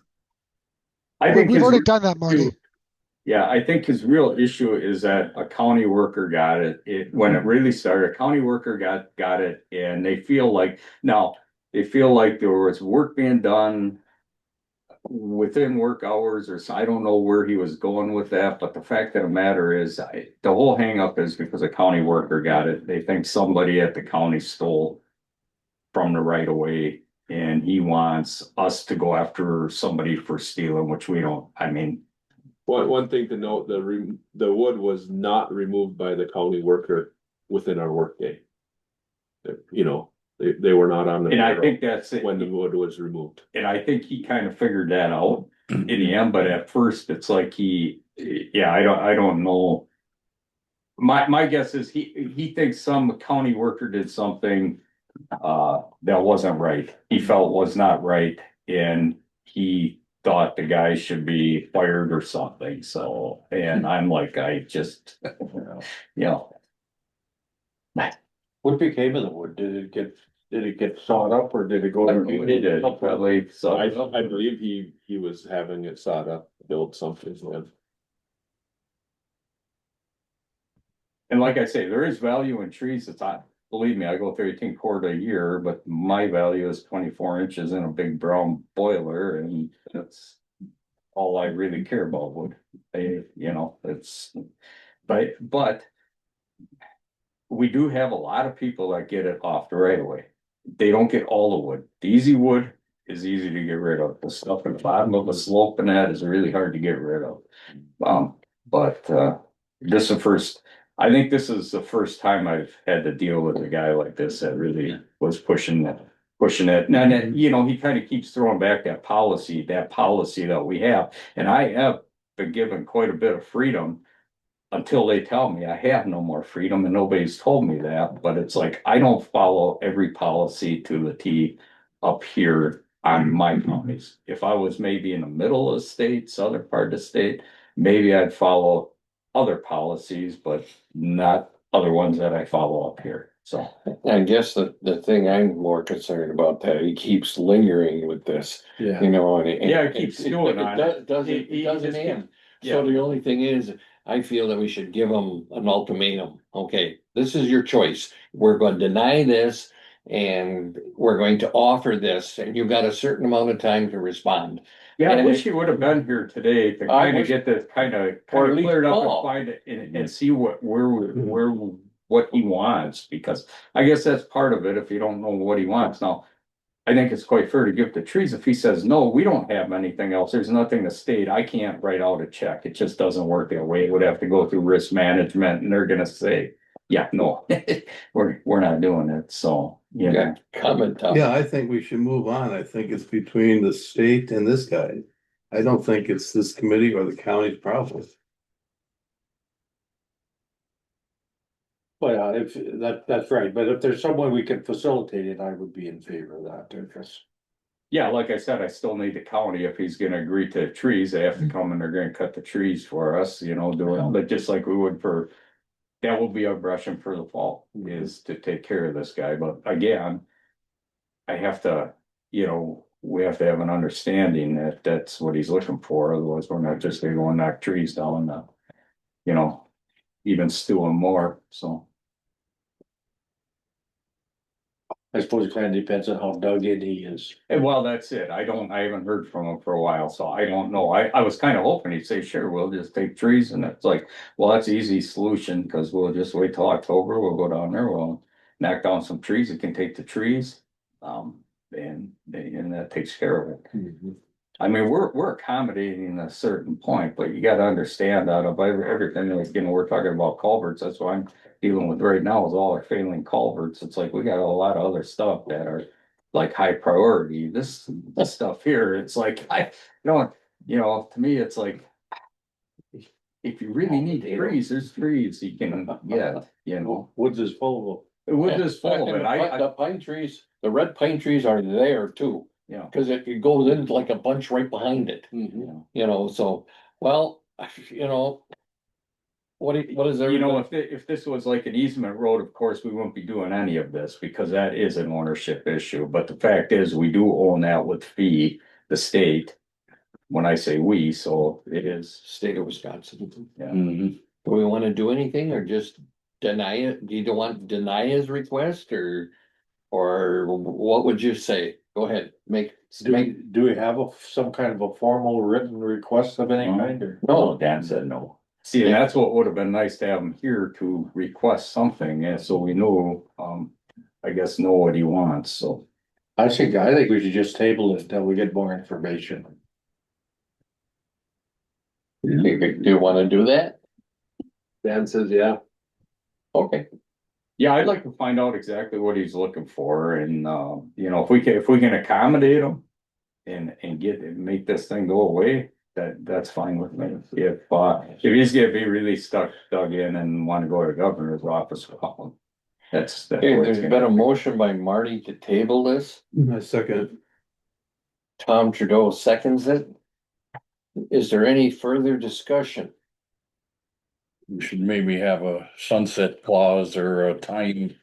I think We've his- already done that, Marty. Yeah, I think his real issue is that a county worker got it, when it really started, a county worker got it, and they feel like, now, they feel like there was work being done within work hours, or so, I don't know where he was going with that, but the fact of the matter is, the whole hangup is because a county worker got it, they think somebody at the county stole from the right of way, and he wants us to go after somebody for stealing, which we don't, I mean, One thing to note, the wood was not removed by the county worker within our workday. You know, they were not on the. and I payroll think that's it. when the wood was removed. And I think he kind of figured that out in the end, but at first it's like I don't know. My guess is he thinks some county worker did something that wasn't right. He felt was not right, and he thought the guy should be fired or something. So, and I'm like, I just, you know. what became of the wood? Did it get sawed up or did it go? I don't know what he did, probably, so. I believe he was having it sawed up, build something with. And like I say, there is value in trees. It's not, believe me, I go 13 cord a year, but my value is 24 inches in a big brown boiler, and that's all I really care about wood. You know, it's, but we do have a lot of people that get it off the right of way. They don't get all the wood. The easy wood is easy to get rid of. The stuff at the bottom of the slope and that is really hard to get rid of. But this is the first, I think this is the first time I've had to deal with a guy like this that really was pushing it. And then, you know, he kind of keeps throwing back that policy that we have. And I have been given quite a bit of freedom until they tell me I have no more freedom, and nobody's told me that. But it's like, I don't follow every policy to the T up here on my counties. If I was maybe in the middle of the state, southern part of the state, maybe I'd follow other policies, but not other ones that I follow up here. So, I guess the thing I'm more concerned about that he keeps lingering with this, Yeah. you know, and. Yeah, he keeps doing on it. Doesn't, He doesn't just end. keeps- So yeah. the only thing is, I feel that we should give them an ultimatum. Okay, this is your choice. We're going to deny this and we're going to offer this, and you've got a certain amount of time to respond. Yeah, I And wish he would have been here today to I kind of wish- get this kind of Or at least cleared up and call. find it and see what he wants, because I guess that's part of it, if you don't know what he wants. Now, I think it's quite fair to give the trees. If he says, no, we don't have anything else, there's nothing to state, I can't write out a check. It just doesn't work that way. It would have to go through risk management and they're gonna say, yeah, no, we're not doing it. So, you know. Comment, Tom. Yeah, I think we should move on. I think it's between the state and this guy. I don't think it's this committee or the county's problem. Well, if that's right, but if there's some way we can facilitate it, I would be in favor of that, Chris. Yeah, like I said, I still need the county, if he's gonna agree to trees, they have to come and they're gonna cut the trees for us, you know, do it, but just like we would for. That will be our brushing for the fall, is to take care of this guy, but again. I have to, you know, we have to have an understanding that that's what he's looking for, otherwise we're not just gonna go and knock trees down, you know. Even stealing more, so. I suppose it kind of depends on how dug in he is. And well, that's it. I haven't heard from him for a while, so I don't know. I was kind of hoping he'd say, sure, we'll just take trees, and it's like, well, that's an easy solution, because we'll just wait till October, we'll go down there, we'll knock down some trees, it can take the trees. And that takes care of it. I mean, we're accommodating a certain point, but you gotta understand out of everything, like, you know, we're talking about culverts, that's what I'm dealing with right now is all our failing culverts. It's like, we got a lot of other stuff that are like high priority. This stuff here, it's like, to me, it's like. If you really need trees, there's trees you can get, you know. Woods is full of Wood is full of it. The pine trees, the red pine trees are there too, Yeah. cause it goes in like a bunch right behind it, them. you know, so, well, you know. What is there? You know, if this was like an easement road, of course, we wouldn't be doing any of this because that is an ownership issue. But the fact is, we do own that with fee, the state. When I say we, so it is. State of Wisconsin. Yeah. Do we wanna do anything or just deny it? Do you want to deny his request or what would you say? Go ahead, make. Do we have some kind of a formal written request of any kind or? No, Dan said no. See, and that's what would have been nice to have him here to request something, and so we know, I guess know what he wants, so. I think we should just table it until we get more information. Do you wanna do that? Dan says, yeah. Okay. Yeah, I'd like to find out exactly what he's looking for and, you know, if we can accommodate him. And make this thing go away, that's fine with me. If he's gonna be really dug in and wanna go to the governor's office, well, that's. Okay, what it's there's gonna been a be. motion by Marty to table this. I second. Tom Trudeau seconds it. Is there any further discussion? We should maybe have a sunset clause or a time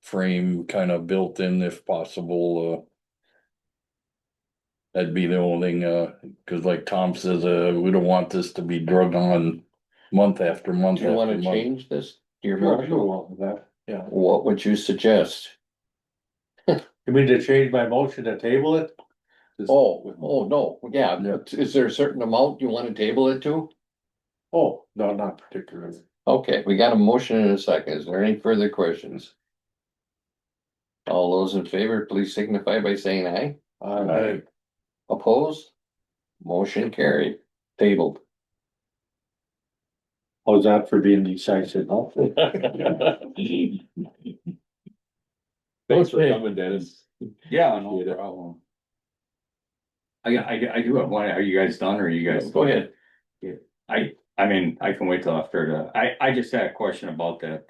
frame kind of built in if possible, That'd be the only thing, cause like Tom says, we don't want this to be drug on month after month Do you after wanna month. change this? to your Sure, motion? go along with that, yeah. What would you suggest? You mean to change my motion to table it? Oh, no, yeah, is there a certain amount you wanna table it to? Oh, no, not particularly. Okay, we got a motion in a second. Is there any further questions? All those in favor, please signify by saying aye. I Opposed? Motion carried, tabled. How's that for being decisive? Thanks for Okay. coming, Dennis. Yeah, no problem. I do have one, are you guys done or are you guys? Go ahead. I mean, I can wait till after I just had a question about that,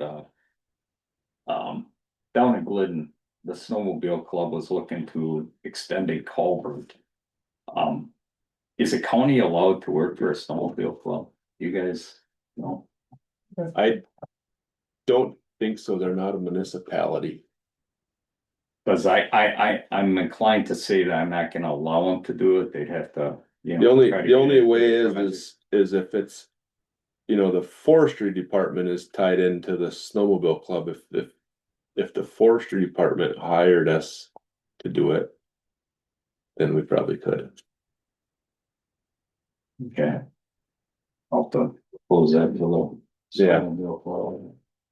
down in Glidden, the snowmobile club was looking to extend a culvert. Is the county allowed to work for a snowmobile club? You guys know? I don't think so. They're not a municipality. Cause I'm inclined to say that I'm not gonna allow them to do it, they'd have to, you know. The only, try to the only get it way implemented. is if it's, you know, the forestry department is tied into the snowmobile club. If the forestry department hired us to do it, then we probably could. Okay. I'll have to Close that below. Yeah.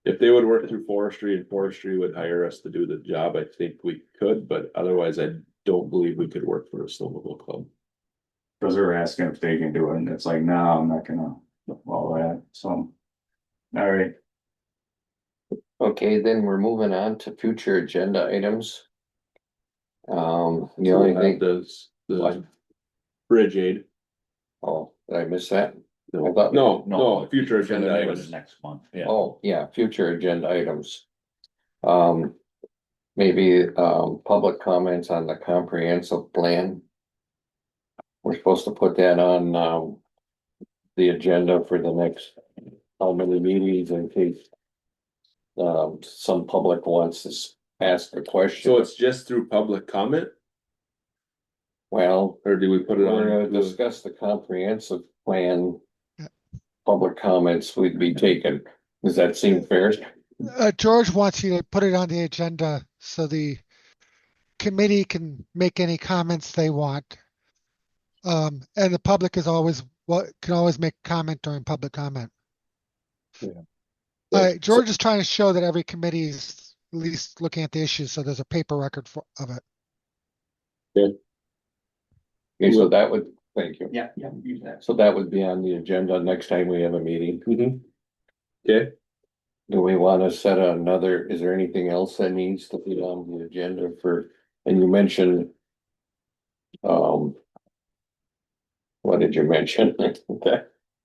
If they would work through forestry and forestry would hire us to do the job, I think we could, but otherwise I don't believe we could work for a snowmobile club. Cause they're asking if they can do it, and it's like, no, I'm not gonna, all that, so. Alright, Okay, then we're moving on to future agenda items. The So only we'll have thing, the what? bridge aid. Oh, did I miss that? I thought- No, future For the agenda next- items. Next month, yeah. Oh, yeah, future agenda items. Maybe, public comments on the comprehensive plan. We're supposed to put that on, the agenda for the next, how many meetings in case. Some public wants to ask a question. So it's just through public comment, Well, or do we put it we're gonna on? discuss the comprehensive plan. Yeah. Public comments would be taken. Does that seem fair? George wants you to put it on the agenda so the committee can make any comments they want. And the public is always, can always make comment during public comment. George is trying to show that every committee is at least looking at the issues, so there's a paper record of it. Okay, so that would, thank you. yeah, use that. So that would be on the agenda next time we have a meeting. Okay, Do we want to set another, is there anything else that needs to be on the agenda for, and you mentioned. What did you mention?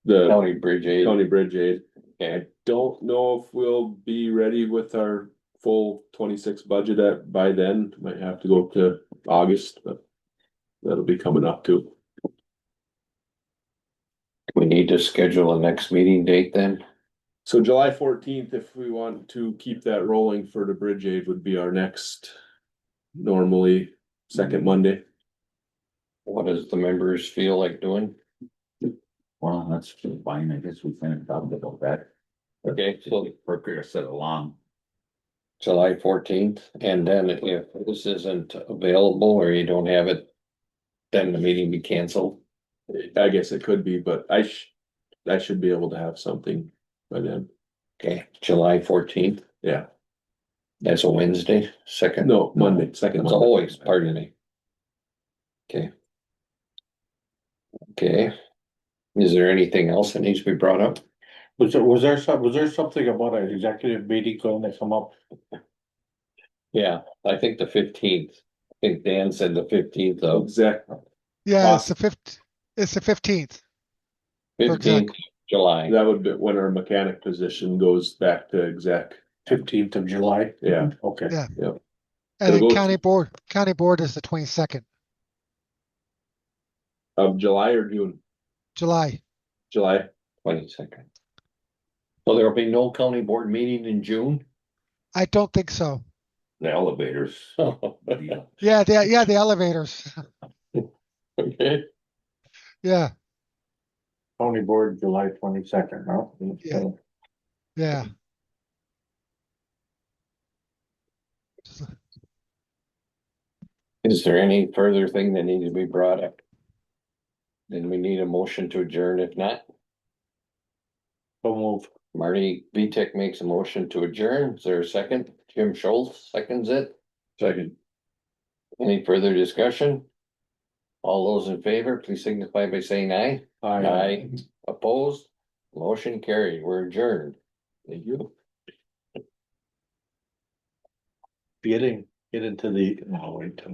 the County bridge aid. county bridge aid. Okay, I don't know if we'll be ready with our full 26 budget by then. Might have to go to August, but that'll be coming up too. we need to schedule a next meeting date then. So July 14th, if we want to keep that rolling for the bridge aid, would be our next normally second Monday. What does the members feel like doing? Well, that's fine, I guess we kind of talked about that. Okay, so Progress set along. July 14th, and then if this isn't available or you don't have it, then the meeting be canceled. I guess it could be, but I should be able to have something by then. Okay, July 14th, Yeah, that's a Wednesday, second. no, Monday, second It's Monday. always, pardon me. Okay. Okay. Is there anything else that needs to be brought up? Was there something about an executive meeting going to come up? Yeah, I think the 15th. I think Dan said the 15th of Exactly. Yeah, it's the 15th. 15th July. That would be when our mechanic position goes back to exec. 15th of July? Yeah, Okay. Yeah. Yep. And It'll then go county board is the 22nd, of July or June? July. July. 22nd. So there'll be no county board meeting in June? I don't think so. The elevators. deal. Yeah, the elevators. Okay, Yeah, County board, July 22nd, no? Yeah. yeah. is there any further thing that needs to be brought up? Then we need a motion to adjourn, if not, So move. Marty Vitek makes a motion to adjourn, is there a second? Jim Schultz seconds it. Second. Any further discussion? All those in favor, please signify by saying aye. Aye. Opposed? Motion carried, we're adjourned. Thank you. Get into the, oh, wait.